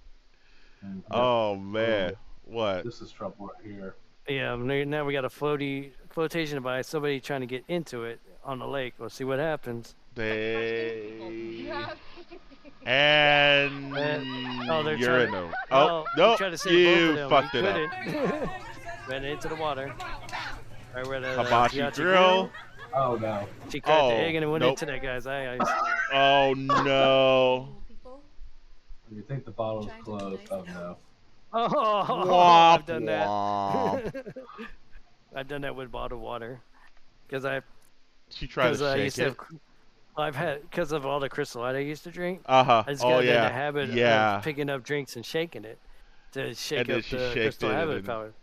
Oh man, what? This is trouble right here. Yeah, now we got a flotation device. Somebody trying to get into it on the lake. We'll see what happens. They and Oh, they're you're trying in to. the. Oh we no, tried to save both you of them. fucked We it up. couldn't. Ran into the water. Right where the Hibachi Hibachi grill. Oh no. She cracked Oh, the egg and it went nope. into that guy's eye. Oh no. You think the bottle's closed? Oh no. Oh, Womp, I've done that. womp. I've done that with bottled water because She tried to I shake used to it. have, I've had because of all the Crystal Light I used to drink. Uh-huh. I just Oh got in the yeah. habit Yeah. of picking up drinks and shaking it to shake And then up she the shaked Crystal it and Habit then- power.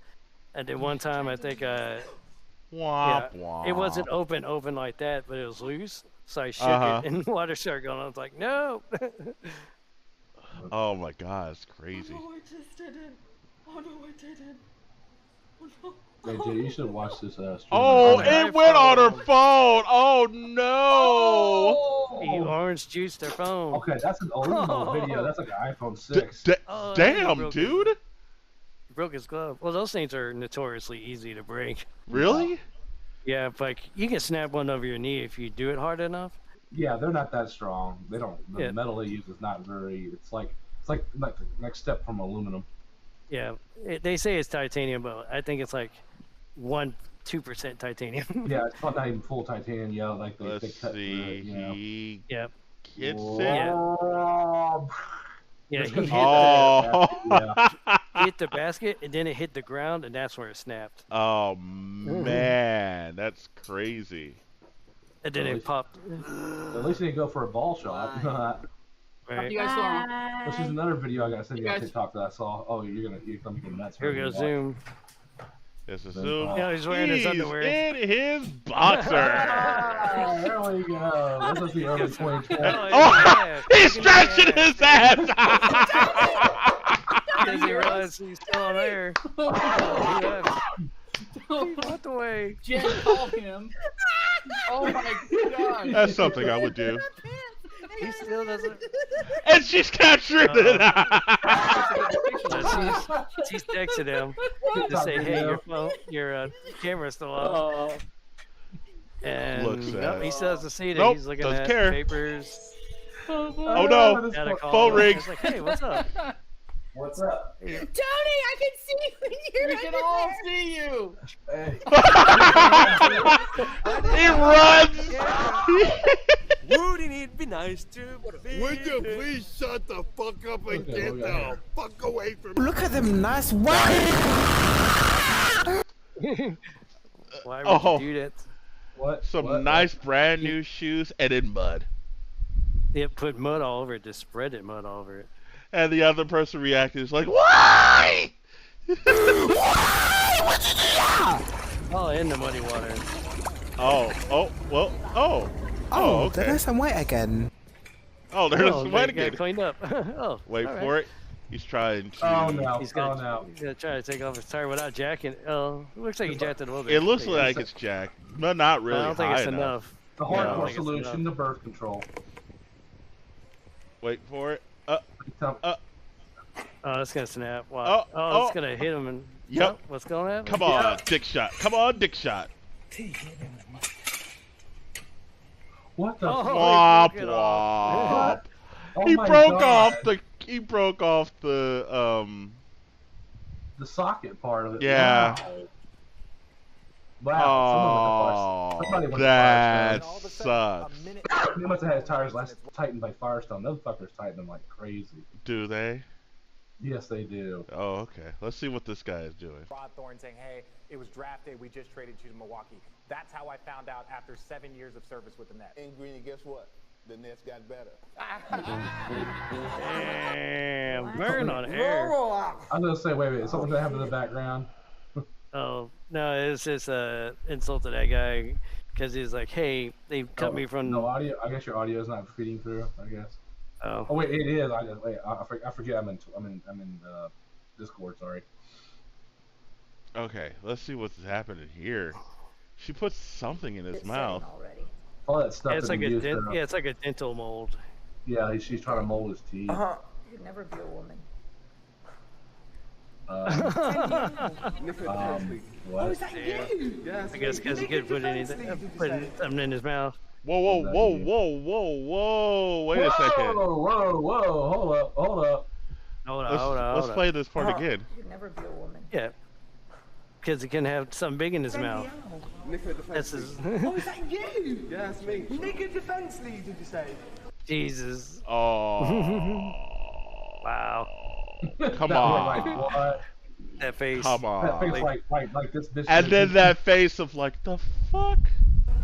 And then one time I think Womp, yeah, womp. it wasn't open like that, but it was loose. So I shook Uh-huh. it and water started going on. I was like, no. Oh my god, it's crazy. Oh, I just didn't. Oh no, I didn't. Oh no. Hey, Jay, you should watch this stream. Oh, my it went on her iPhone. phone. Oh no. He orange juiced their phone. Okay, that's an old video. That's like an iPhone D- 6. d- Oh, he damn, broke dude. Broke his glove. Well, those things are notoriously easy to break. Really? Yeah, but you can snap one over your knee if you do it hard enough. Yeah, they're not that strong. They don't. The Yeah. metal they use is not very. It's like the next step from aluminum. Yeah, they say it's titanium, but I think it's like 2% titanium. Yeah, it's not even full titanium. Yeah, like they Let's cut see. through it, you know. He Yep. gets Whoa. it. Yeah, It's he 'cause hit, Oh. hit the basket and then it hit the ground and that's where it snapped. Oh man, that's crazy. And then Really? it popped. At least they didn't go for a ball shot. Right. You guys saw. This is another video I gotta send you on guys- TikTok that I saw. Oh, you're gonna get nuts. Here we go, zoom. Let's Then, assume Yeah, he's wearing his underwear. in his boxer. Ah, there we go. This is the early 2020. Oh, he's stretching his ass. Because he realized he's still on there. Oh, he left. He walked away. Jen, call him. Oh my god. That's something I would do. He still doesn't. And she's captured it. She's texted him to say, "Hey, your phone, your camera's still on." And Looks nope, sad. he still doesn't see it. Nope, He's looking doesn't at care. papers. Oh no. Got a call. Phone rings. It's like, "Hey, what's up?" What's up? Tony, I can see you in your We can all see you. Hey. He runs. Wouldn't it be nice to? Would you please shut the fuck up and Okay, get we the got here. fuck away from me? Look at them nice white. Why would Oh. you do that? What? Some What? nice brand new shoes and in mud. It put mud all over it. Just spread it mud all over it. And the other person reacted is like, why? Oh, in the muddy water. Oh, okay. There's some white again. Oh, there's Oh, some they wet got again. cleaned up. Oh, Wait all right. for it. He's trying to. Oh no! He's Oh gonna, no! he's gonna try to take off his tire without jacking. Oh, it looks like he jacked it a little bit. It looks Yeah, like it's jacked, but not really I don't think high it's enough. enough. The Yeah, I don't hardcore think it's solution enough. to birth control. Wait for it. Tell- Oh, it's gonna snap. Wow. Oh, It's gonna hit him and. Yep. Oh, what's going on? Come on, dick shot. Come on, dick shot. What the? Oh, Womp he broke it off. womp. Oh He my broke God. off the the socket part of it. Yeah. Wow. Somebody went to that Firestone. sucks. They must have had his tires last tightened by Firestone. Those fuckers tighten them like crazy. Do they? Yes, they do. Oh, okay. Let's see what this guy is doing. Rod Thorne saying, hey, it was draft day. We just traded you to Milwaukee. That's how I found out after 7 years of service with the Nets. And Greeny, guess what? The Nets got better. Damn, burn on air. I'm gonna say, wait, is something that happened in the background? Oh no, it's just insulted that guy because he's like, hey, they cut me from. No audio. I guess your audio is not feeding through. I guess. Oh. Oh wait, it is. I forget. I'm in Discord. Sorry. Okay, let's see what's happening here. She puts something in his mouth. All that stuff. Yeah, it's like it's like a dental mold. Yeah, she's trying to mold his teeth. You'd never be a woman. What? Oh, is that you? Yes. I guess because he could put something in his mouth. Whoa! Wait a second. Whoa! Hold up. Let's play this part again. You'd never be a woman. Yeah. Because he can have something big in his mouth. That's his. Oh, is that you? Yeah, it's me. Nigga defense league, did you say? Jesus. Oh. Wow. Come on. Like, what? That face. Come on. That face like this bitch. And then that face of like, the fuck?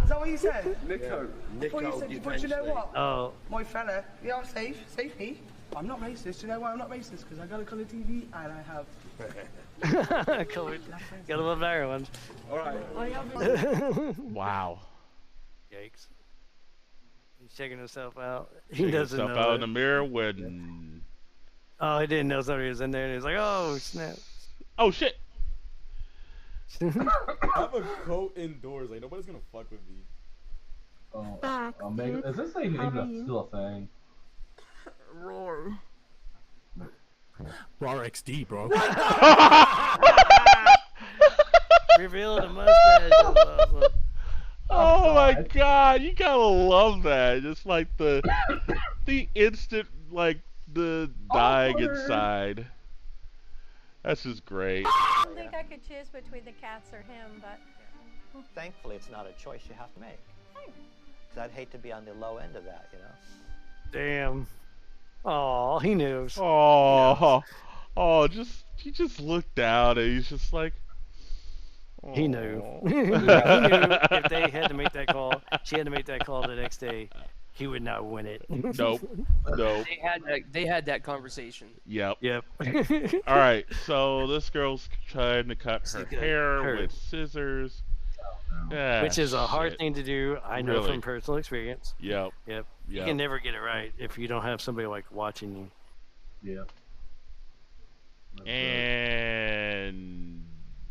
Is that what you said? Nico. What you said? But you know what? Oh. My fella, yeah, I'm safe. Safe me. I'm not racist. You know why I'm not racist? Because I got a colour TV and I have. Cool. Gotta love Ireland. Alright. Wow. Yikes. He's checking himself out. He Check doesn't himself know. out in the mirror when. Oh, he didn't know somebody was in there, and he's like, "Oh snap!" Oh shit! I have a coat indoors. Like nobody's gonna fuck with me. Megan, is this thing even still a thing? Roar. Raw XD, bro. Reveal the mustache. Awesome. Oh my god, you gotta love that. Just like the instant like the dying inside. That's just great. I don't think I could choose between the cats or him, but thankfully it's not a choice you have to make. Because I'd hate to be on the low end of that, you know. Damn. Oh, he knew. Oh, he just looked down and he's just like. Aww. He knew. He knew if they had to make that call, she had to make that call the next day, he would not win it. Nope. They had that conversation. Yep. All right, so this girl's trying to cut her hair with scissors. Which is a hard thing to do. I know from personal experience. Yep. You can never get it right if you don't have somebody like watching you. Yeah. And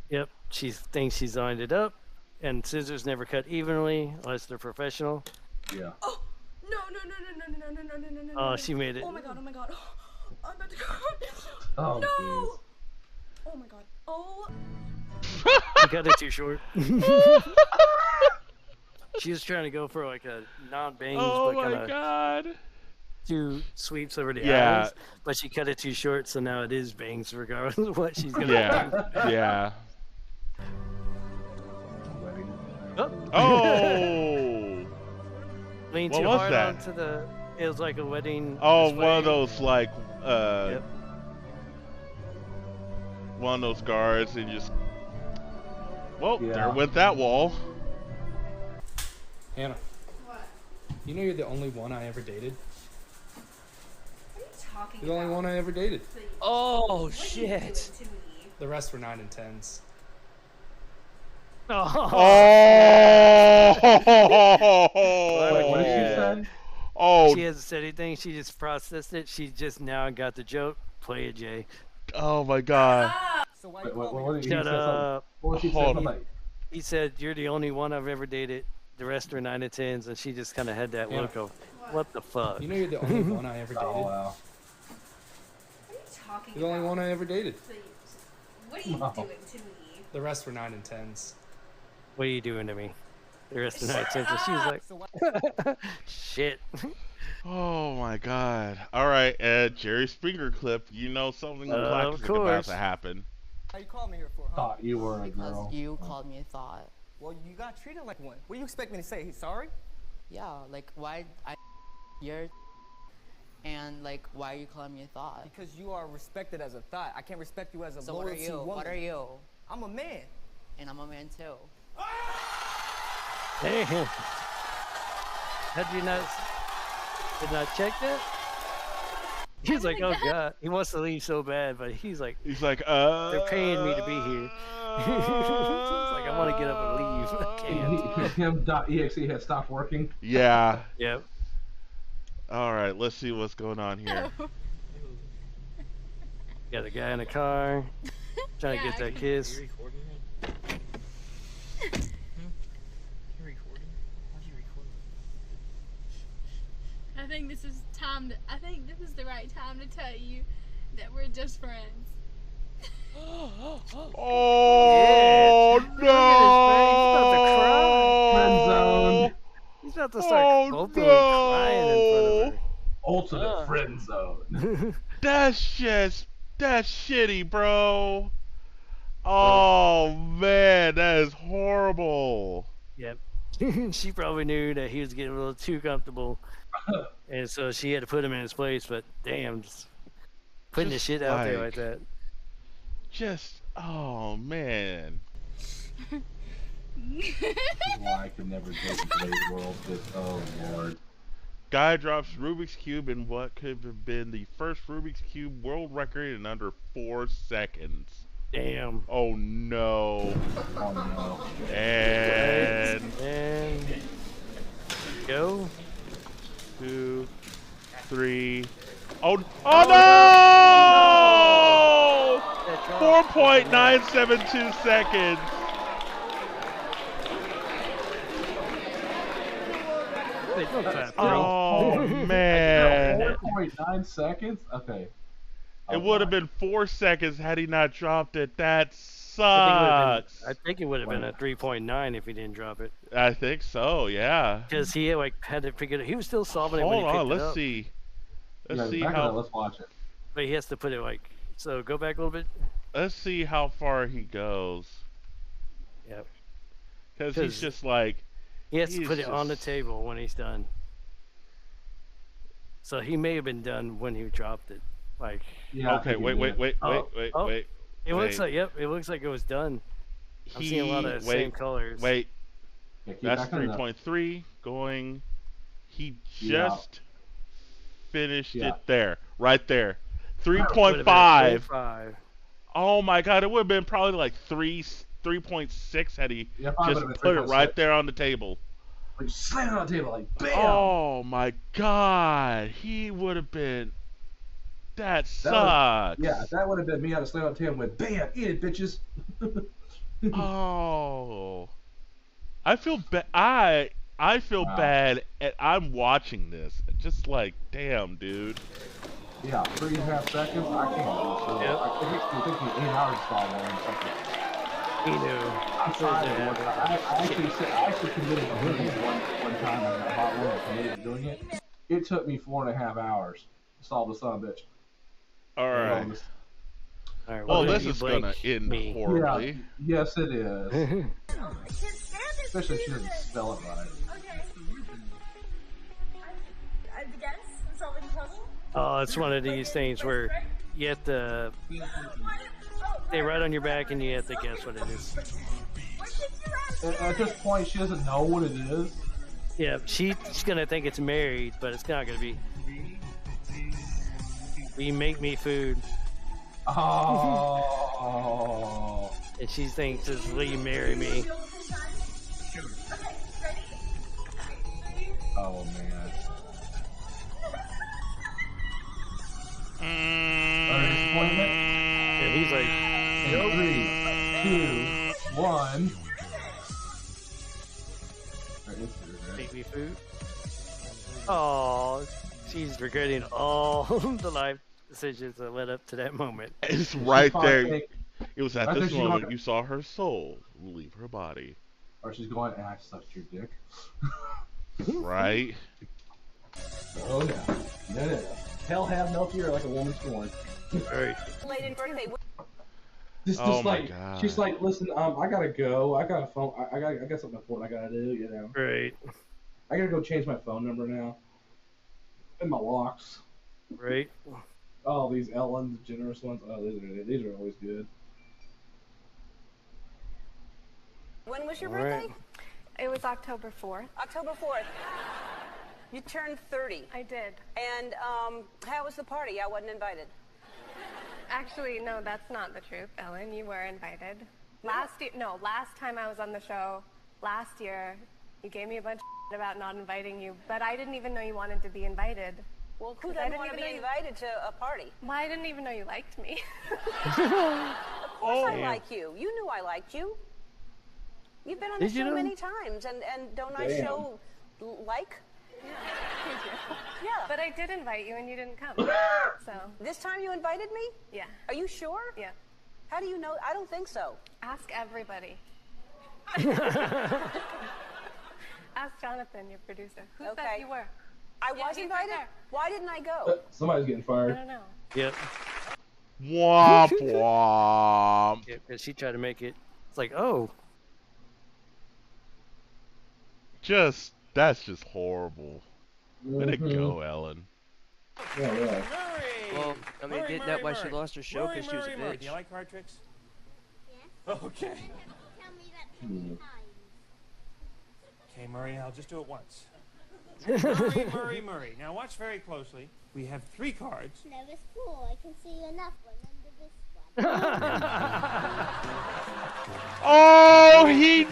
yep, she thinks she's lined it up, and scissors never cut evenly unless they're professional. Yeah. Oh no! Oh, she made it. Oh my god! I'm about to go. Oh, no! geez. Oh my god! Oh. You cut it too short. She was trying to go for like a non-bangs, but kind of two sweeps over the eyes. But she cut it too short, so now it is bangs regardless of what she's gonna do. Yeah. Oh! Lean too hard that? onto the. It was like a wedding. Oh, display. one of those like one of those guards, and just. Well, there went that wall. Hannah. What? You know you're the only one I ever dated? What are you talking You're the only one I ever dated. Oh, shit. The rest were 9 and 10s. Oh! What did she say? Oh! She hasn't said anything. She just processed it. She just now got the joke. Play it, Jay. Oh my god. So what did he Shut say? up. What did she say? He said, "You're the only one I've ever dated. The rest are 9 and 10s," and she just kind of had that look of, "What the fuck?" You know you're the only one I ever dated. Oh wow. What are you talking You're the only one I ever dated. What are you doing to me? The rest were 9 and 10s. What are you doing to me? The rest of the night, and she's like, "Shit." Oh my god. Alright, Jerry Springer clip. You know something black is about to happen. How you called me here for, huh? Thought you were a Because girl. you called me a thought. Well, you got treated like one. What do you expect me to say? He's sorry? Yeah, like why I you're and like why are you calling me a thought? Because you are respected as a thought. I can't respect you as a So what are loyalty you? woman. What are you? I'm a man. And I'm a man too. Damn. Had you not did not check that? He's like, oh god, he wants to leave so bad, but he's like, they're paying me to be here. So it's like I want to get up and leave. I can't. Him.exe had stopped working. Yeah. Yep. All right, let's see what's going on here. Got a guy in a car trying to get that kiss. I think this is I think this is the right time to tell you that we're just friends. Oh no! He's about to start openly crying in front of her. Ultimate friend zone. That's shitty, bro. Oh man, that is horrible. Yep. She probably knew that he was getting a little too comfortable, and so she had to put him in his place. But damn, just putting the shit out there like that. Oh man. Why I could never date in today's world. Oh lord. Guy drops Rubik's Cube in what could have been the first Rubik's Cube world record in under 4 seconds. Damn. Oh no. Oh no. And go. 2, 3. Oh no! 4.972 seconds. Oh man. 4.9 seconds? Okay. It would have been 4 seconds had he not dropped it. That sucks. I think it would have been a 3.9 if he didn't drop it. I think so, yeah. Because he had to figure it. He was still solving it when he picked Hold on, it up. let's see. Let's see back how. up, let's watch it. But he has to put it like so. Go back a little bit. Let's see how far he goes. Yep. Because he's just like. He has to put it on the table when he's done. So he may have been done when he dropped it. Like. Yeah. Okay. Wait. It looks like It looks like it was done. I'm seeing a lot of same colors. Wait. Yeah, that's 3.3 going. He just finished it there, right there. 3.5. Oh my God! It would have been probably like 3.6 had he just put it right there on the table. Like slam it on the table, like bam. Oh my God! He would have been. That sucks. That would have been me. I'd have slammed on the table and went bam, eat it, bitches. Oh, I feel bad. I feel bad, and I'm watching this, just like, damn, dude. Yeah, 3.5 seconds. I can't. So Yep. I think 8 hours installed one in a second. He knew. I'm trying to. I actually committed to doing it one time. I got hot one and committed to doing it. It took me 4.5 hours to solve the son of a bitch. All right. All right. Well, this is gonna end horribly. Yeah, yes, it is. Especially if she doesn't spell it right. I guess I'm solving the puzzle. Oh, it's one of these things where you have to stay right on your back and you have to guess what it is. At this point, she doesn't know what it is. Yeah, she's gonna think it's married, but it's not gonna be. You make me food. Oh. And she thinks it's will you marry me? Oh man. And he's like, 3, 2, 1. Make me food. Oh, she's regretting all the life decisions that led up to that moment. It's right there. It was at this moment you saw her soul leave her body. Or she's going, I sucked your dick. Right? Oh no. No. Hell have no fear like a woman scorned. Right. Belated birthday. Oh my like god. she's like, listen, I gotta go. I got a phone. I got something important I gotta do. You know. Right. I gotta go change my phone number now. And my locks. Right. Oh, these Ellen DeGeneres ones. Oh, these are always good. When was your All birthday? right. It was October 4th. October 4th. You turned 30. I did. And how was the party? I wasn't invited. Actually, no, that's not the truth, Ellen. You were invited. Last time I was on the show, last year, you gave me a bunch of about not inviting you, but I didn't even know you wanted to be invited. Well, who doesn't want to be invited to a party? Well, I didn't even know you liked me. Of course I like you. You knew I liked you. You've been on the show many times, and don't I show like? Yeah. But I did invite you, and you didn't come. So this time you invited me? Yeah. Are you sure? Yeah. How do you know? I don't think so. Ask everybody. Ask Jonathan, your producer. Who said you were? I was invited? Why didn't I go? Somebody's getting I fired. don't know. Yep. Womp womp. Yeah, because she tried to make it. It's like, oh. That's just horrible. Way to go, Ellen. Yeah, yeah. Well, I mean, didn't that why she lost her show because she was a bitch? Do you like card tricks? Yeah. Okay. Okay, Murray, I'll just do it once. Murray. Now watch very closely. We have 3 cards. No, there's 4. I can see enough one under this one. Oh, he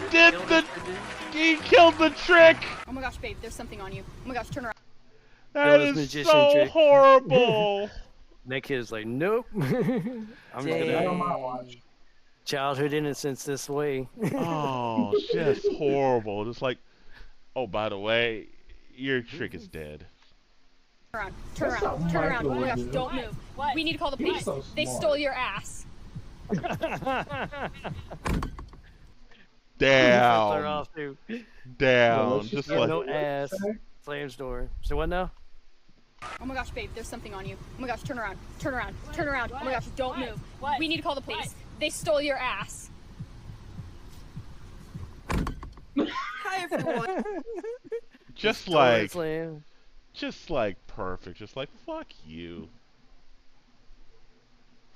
killed the trick. Oh my gosh, babe, there's something on you. Oh my gosh, turn around. That is so horrible. That kid's like, nope. I'm gonna childhood innocence this way. Oh, just horrible. Just like, oh, by the way, your trick is dead. Turn around. Oh my gosh, don't move. What? We need to call the police. so They smart. stole your ass. They're Down. off too. Down. Just Yeah, like. no ass. Flames door. So what now? Oh my gosh, babe, there's something on you. Oh my gosh, turn around. Oh my gosh, don't move. What? We need to call the police. They stole your ass. Hi everyone. Just like perfect. Just like fuck you.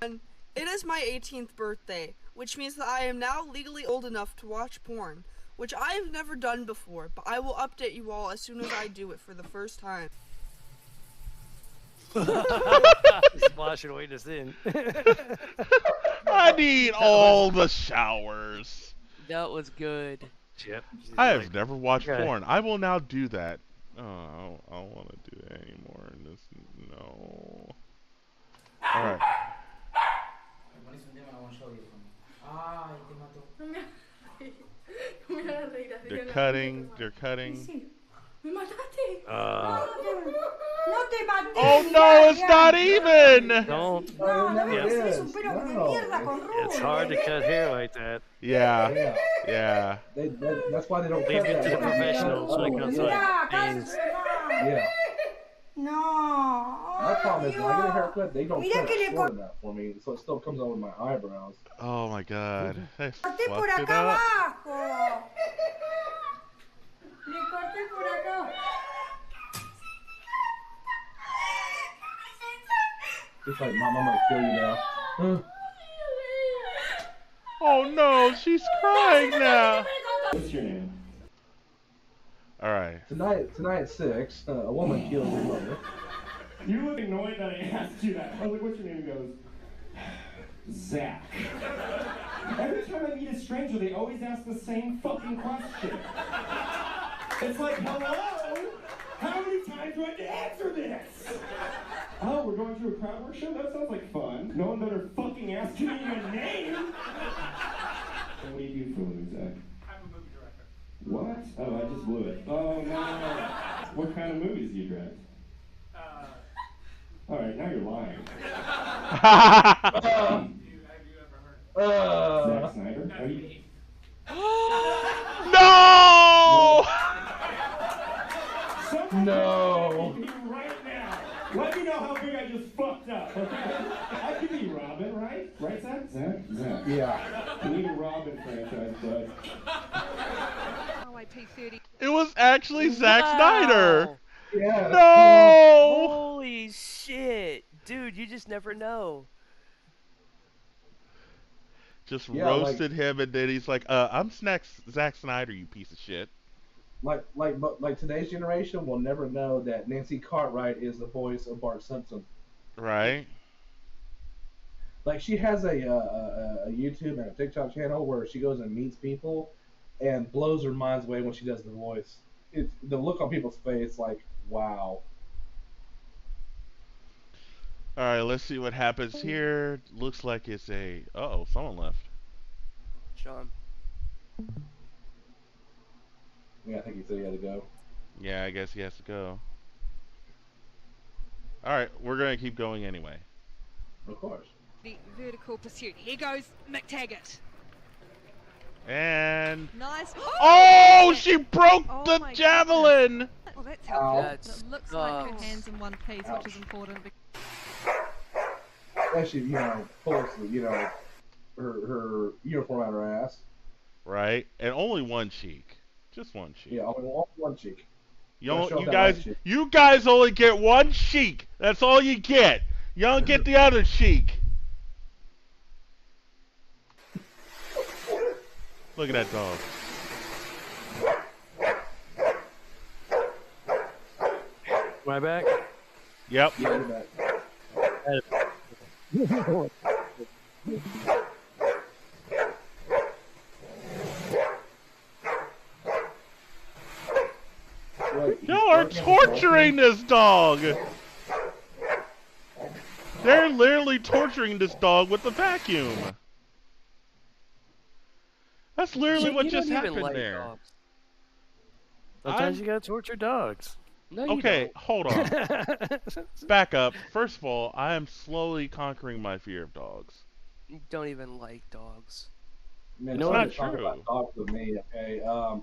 It is my 18th birthday, which means that I am now legally old enough to watch porn, which I have never done before, but I will update you all as soon as I do it for the first time. Wash it away this in. I need all the showers. That was good. Yep. I have never watched porn. I will now do that. Oh, I don't want to do that anymore. No. Alright. They're cutting. Oh no, it's not even! Don't. It's hard to cut hair like that. Yeah. That's why they don't Leave cut it to the that. professionals like outside. Yeah. No. My problem is when I get a haircut, they don't cut it short enough for me, so it still comes out with my eyebrows. Oh my god. I fucked Por it acá up. abajo. Le corté por acá. It's like, Mom, I'm gonna kill you now. Oh no, she's crying now. What's your name? Alright. Tonight at 6, a woman killed her mother. You look annoyed that I asked you that. I was like, what's your name? He goes, Zach. Every time I meet a stranger, they always ask the same fucking question. It's like, hello? How many times do I have to answer this? Oh, we're going to a crowd work show? That sounds like fun. No one better fucking ask me your name. So what do you do for a living, Zach? I'm a movie director. What? Oh, I just blew it. Oh, no. What kind of movies do you direct? Alright, now you're lying. Zack Snyder? Are you... No! No. Right now. Let me know how big I just fucked up. I could be Robin, right? Right, Zach? Zach? Yeah. We need a Robin franchise, bud. It was actually Zack Snyder. Wow. Yeah. No. Holy shit. Dude, you just never know. Just Yeah, like roasted him, and then he's like, I'm Zack Snyder, you piece of shit." like today's generation will never know that Nancy Cartwright is the voice of Bart Simpson. Right? Like she has a YouTube and a TikTok channel where she goes and meets people and blows her minds away when she does the voice. It's the look on people's face, like wow. All right, let's see what happens here. Looks like it's a. Uh-oh, someone left. Sean. Yeah, I think he said he had to go. Yeah, I guess he has to go. All right, we're gonna keep going anyway. Of course. The vertical pursuit. Here goes McTaggart. And Nice. oh, she broke Oh the my javelin. Well, that's Ow. helpful. It looks like her hands in one piece, which is important. Especially, pulls her uniform out of her ass. Right, and only one cheek, just one cheek. Yeah, only one cheek. You guys only get one cheek. That's all you get. You don't get the other cheek. Look at that dog. Am I back? Yep. Yeah, you're back. Y'all are torturing this dog. They're literally torturing this dog with the vacuum. That's literally what just happened there. Dogs. Sometimes you gotta torture dogs. No, you Okay, don't. hold on. Back up. First of all, I am slowly conquering my fear of dogs. You don't even like dogs. Man, It's not true. About dogs with me, okay. I'm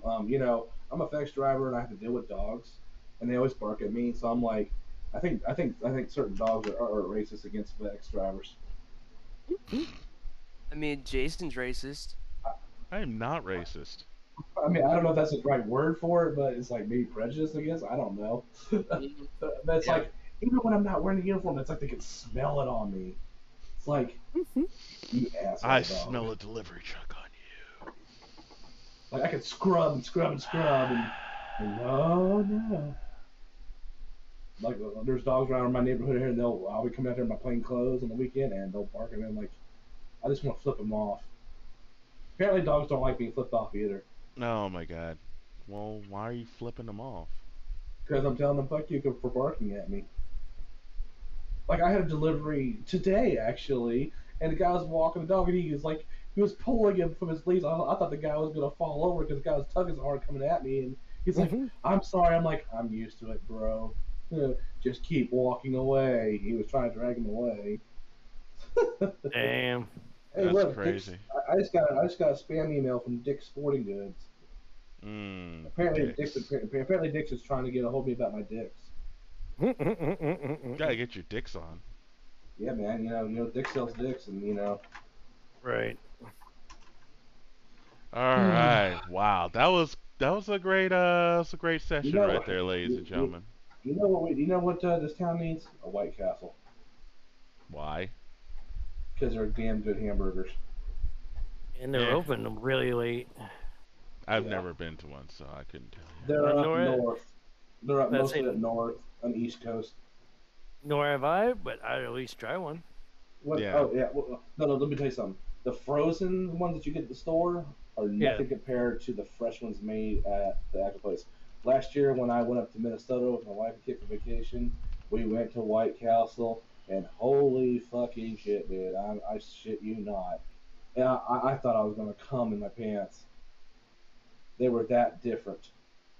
a FedEx driver and I have to deal with dogs, and they always bark at me. So I'm like, I think certain dogs are racist against FedEx drivers. I mean, Jason's racist. I am not racist. I mean, I don't know if that's the right word for it, but it's like maybe prejudice, I guess. I don't know. But it's like, even when I'm not wearing a uniform, it's like they can smell it on me. It's like, you asshole. I dog. smell a delivery truck on you. Like I could scrub and no. Like there's dogs around in my neighborhood here, and I'll be coming out there in my plain clothes on the weekend, and they'll bark, and I'm like, I just want to flip them off. Apparently, dogs don't like being flipped off either. Oh my god. Well, why are you flipping them off? Because I'm telling them fuck you for barking at me. Like I had a delivery today actually, and the guy was walking the dog, and he was pulling him from his leash. I thought the guy was gonna fall over because the guy was tugging so hard coming at me, and he's like, "I'm sorry." I'm like, "I'm used to it, bro. Just keep walking away." He was trying to drag him away. Damn. Hey, That's look, crazy. I just got a spam email from Dick's Sporting Goods. Apparently, Dick's is trying to get a hold of me about my dicks. Gotta get your dicks on. Yeah, man. Dick sells dicks, and Right. All right. Wow. That was a great session right there, ladies and gentlemen. You know what this town needs? A White Castle. Why? Because they're damn good hamburgers. And they're open really late. I've never been to one, so I couldn't tell you. They're up north. They're up That's mostly it. up north on the East Coast. Nor have I, but I'd at least try one. What? Yeah. Oh yeah. Well, no. Let me tell you something. The frozen ones that you get at the store are nothing compared to the fresh ones made at the actual place. Last year, when I went up to Minnesota with my wife and kid for vacation, we went to White Castle, and holy fucking shit, dude! I shit you not. And I thought I was gonna come in my pants. They were that different.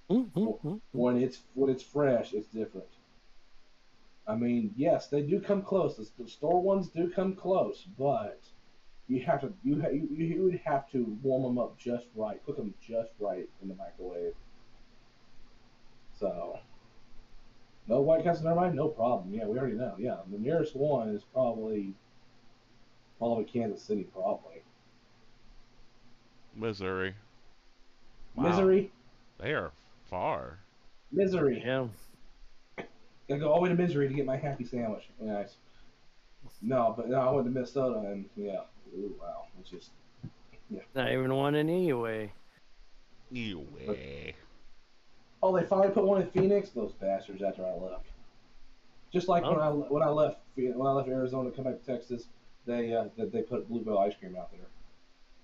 When it's fresh, it's different. I mean, yes, they do come close. The store ones do come close, but you would have to warm them up just right, cook them just right in the microwave. So, no White Castle, never mind, no problem. Yeah, we already know. Yeah, the nearest one is probably Probably Kansas City, probably. Missouri. Wow. Misery. They are far. Misery. Yeah. Gotta go all the way to Misery to get my happy sandwich. Nice. No, but no, I went to Minnesota and yeah. Ooh, wow. It's just Not even one in anyway. Anyway. Oh, they finally put one in Phoenix. Those bastards after I left. Just like when I left Arizona to come back to Texas, they put Bluebell ice cream out there.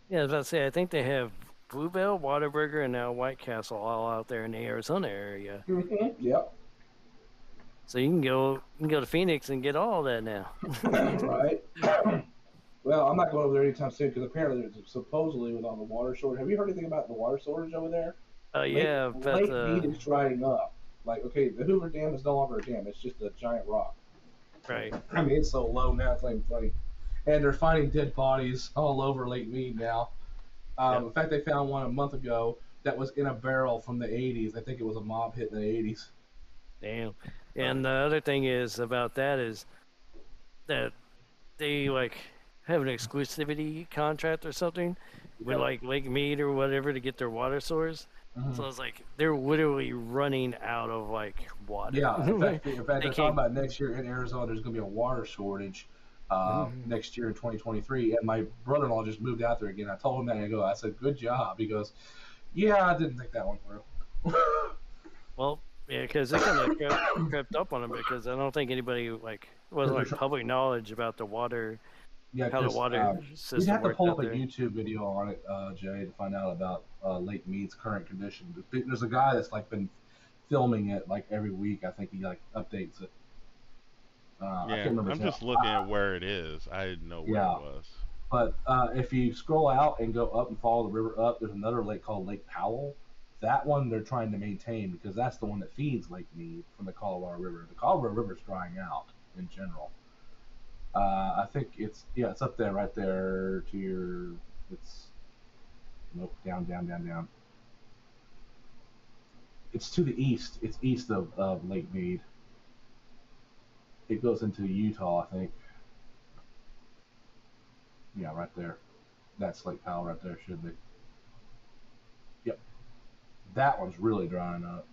Yeah, I was about to say, I think they have Bluebell, Whataburger, and now White Castle all out there in the Arizona area. Mm-hmm. Yep. So you can go to Phoenix and get all that now. Right. Well, I'm not going over there anytime soon because apparently there's supposedly with all the water shortage. Have you heard anything about the water shortage over there? Yeah, but Lake Mead is drying up. Like, okay, the Hoover Dam is no longer a dam; it's just a giant rock. Right. I mean, it's so low now; it's not even funny. And they're finding dead bodies all over Lake Mead now. In fact, they found one a month ago that was in a barrel from the 80s. I think it was a mob hit in the 80s. Damn. And the other thing is about that is that they like have an exclusivity contract or something with like Lake Mead or whatever to get their water source. So it's like they're literally running out of like water. Yeah, in fact they're talking about next year in Arizona. There's going to be a water shortage next year in 2023. And my brother-in-law just moved out there again. I told him that. And I said, "Good job." He goes, "Yeah, I didn't think that one through." Well, yeah, because they kind of crept up on them because I don't think anybody like wasn't like public knowledge about the water. Yeah, how the water system you'd have to worked pull out up a there. YouTube video on it, Jay, to find out about Lake Mead's current condition. There's a guy that's like been filming it like every week. I think he like updates it. I can't remember. I'm just looking at where it is. I didn't know where it was. But if you scroll out and go up and follow the river up, there's another lake called Lake Powell. That one they're trying to maintain because that's the one that feeds Lake Mead from the Colorado River. The Colorado River is drying out in general. I think it's up there, right there to your. Nope, down. It's to the east. It's east of Lake Mead. It goes into Utah, I think. Yeah, right there. That's Lake Powell right there, should be. Yep. That one's really drying up.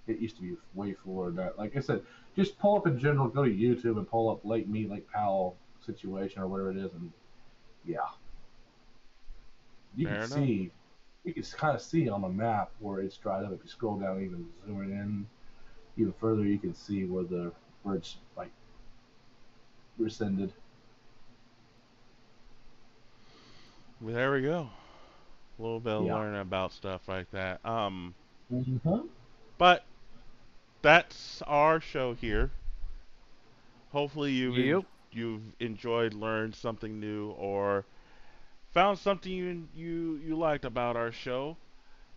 It used to be way fuller than that. Like I said, just pull up in general, go to YouTube and pull up Lake Mead, Lake Powell situation or whatever it is, and yeah. You can see, you can kind of see on the map where it's dried up. If you scroll down, even zoom it in even further, you can see where it's like rescinded. Well, there we go. A little bit of learning about stuff like that. But that's our show here. Hopefully you've enjoyed, learned something new, or found something you liked about our show.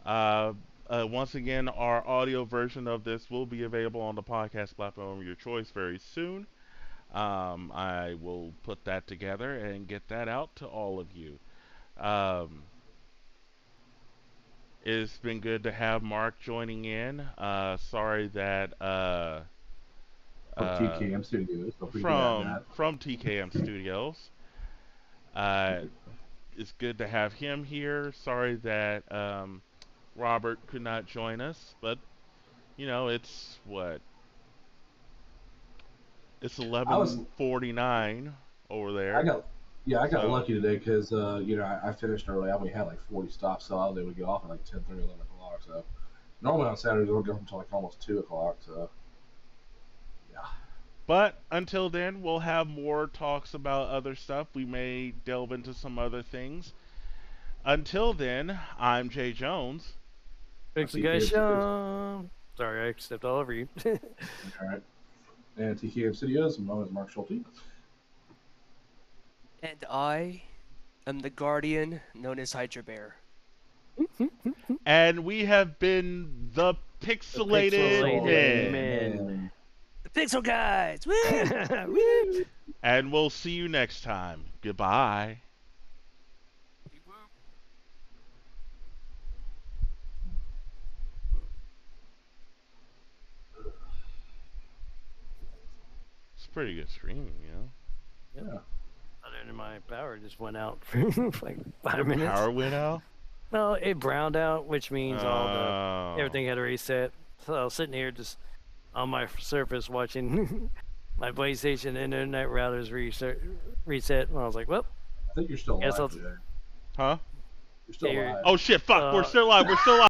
Once again, our audio version of this will be available on the podcast platform of your choice very soon. I will put that together and get that out to all of you. It's been good to have Mark joining in. Sorry that From TKM Studios. From TKM Studios. It's good to have him here. Sorry that Robert could not join us, but it's what? It's 11:49 over there. I got lucky today because I finished early. I only had like 40 stops, so I was able to get off at like 10:30, 11 o'clock. So normally on Saturdays we'll go until like almost 2 o'clock. So yeah. But until then, we'll have more talks about other stuff. We may delve into some other things. Until then, I'm Jay Jones. Pixelation. Sorry, I stepped all over you. All right. And TKM Studios, I'm known as Mark Schulte. And I am the guardian known as Hydra Bear. And we have been the Pixelated Men. The Pixel Guys! Woo! And we'll see you next time. Goodbye. It's pretty good streaming, Yeah. and my power just went out for like 5 minutes. Power went out? No, it browned out, which means Oh. everything had to reset. So I was sitting here just on my Surface watching my PlayStation internet routers reset, and I was like, well, I think you're still guess alive, I'll- Jay. Huh? You're still alive. Oh shit! Fuck! We're still alive. We're still alive.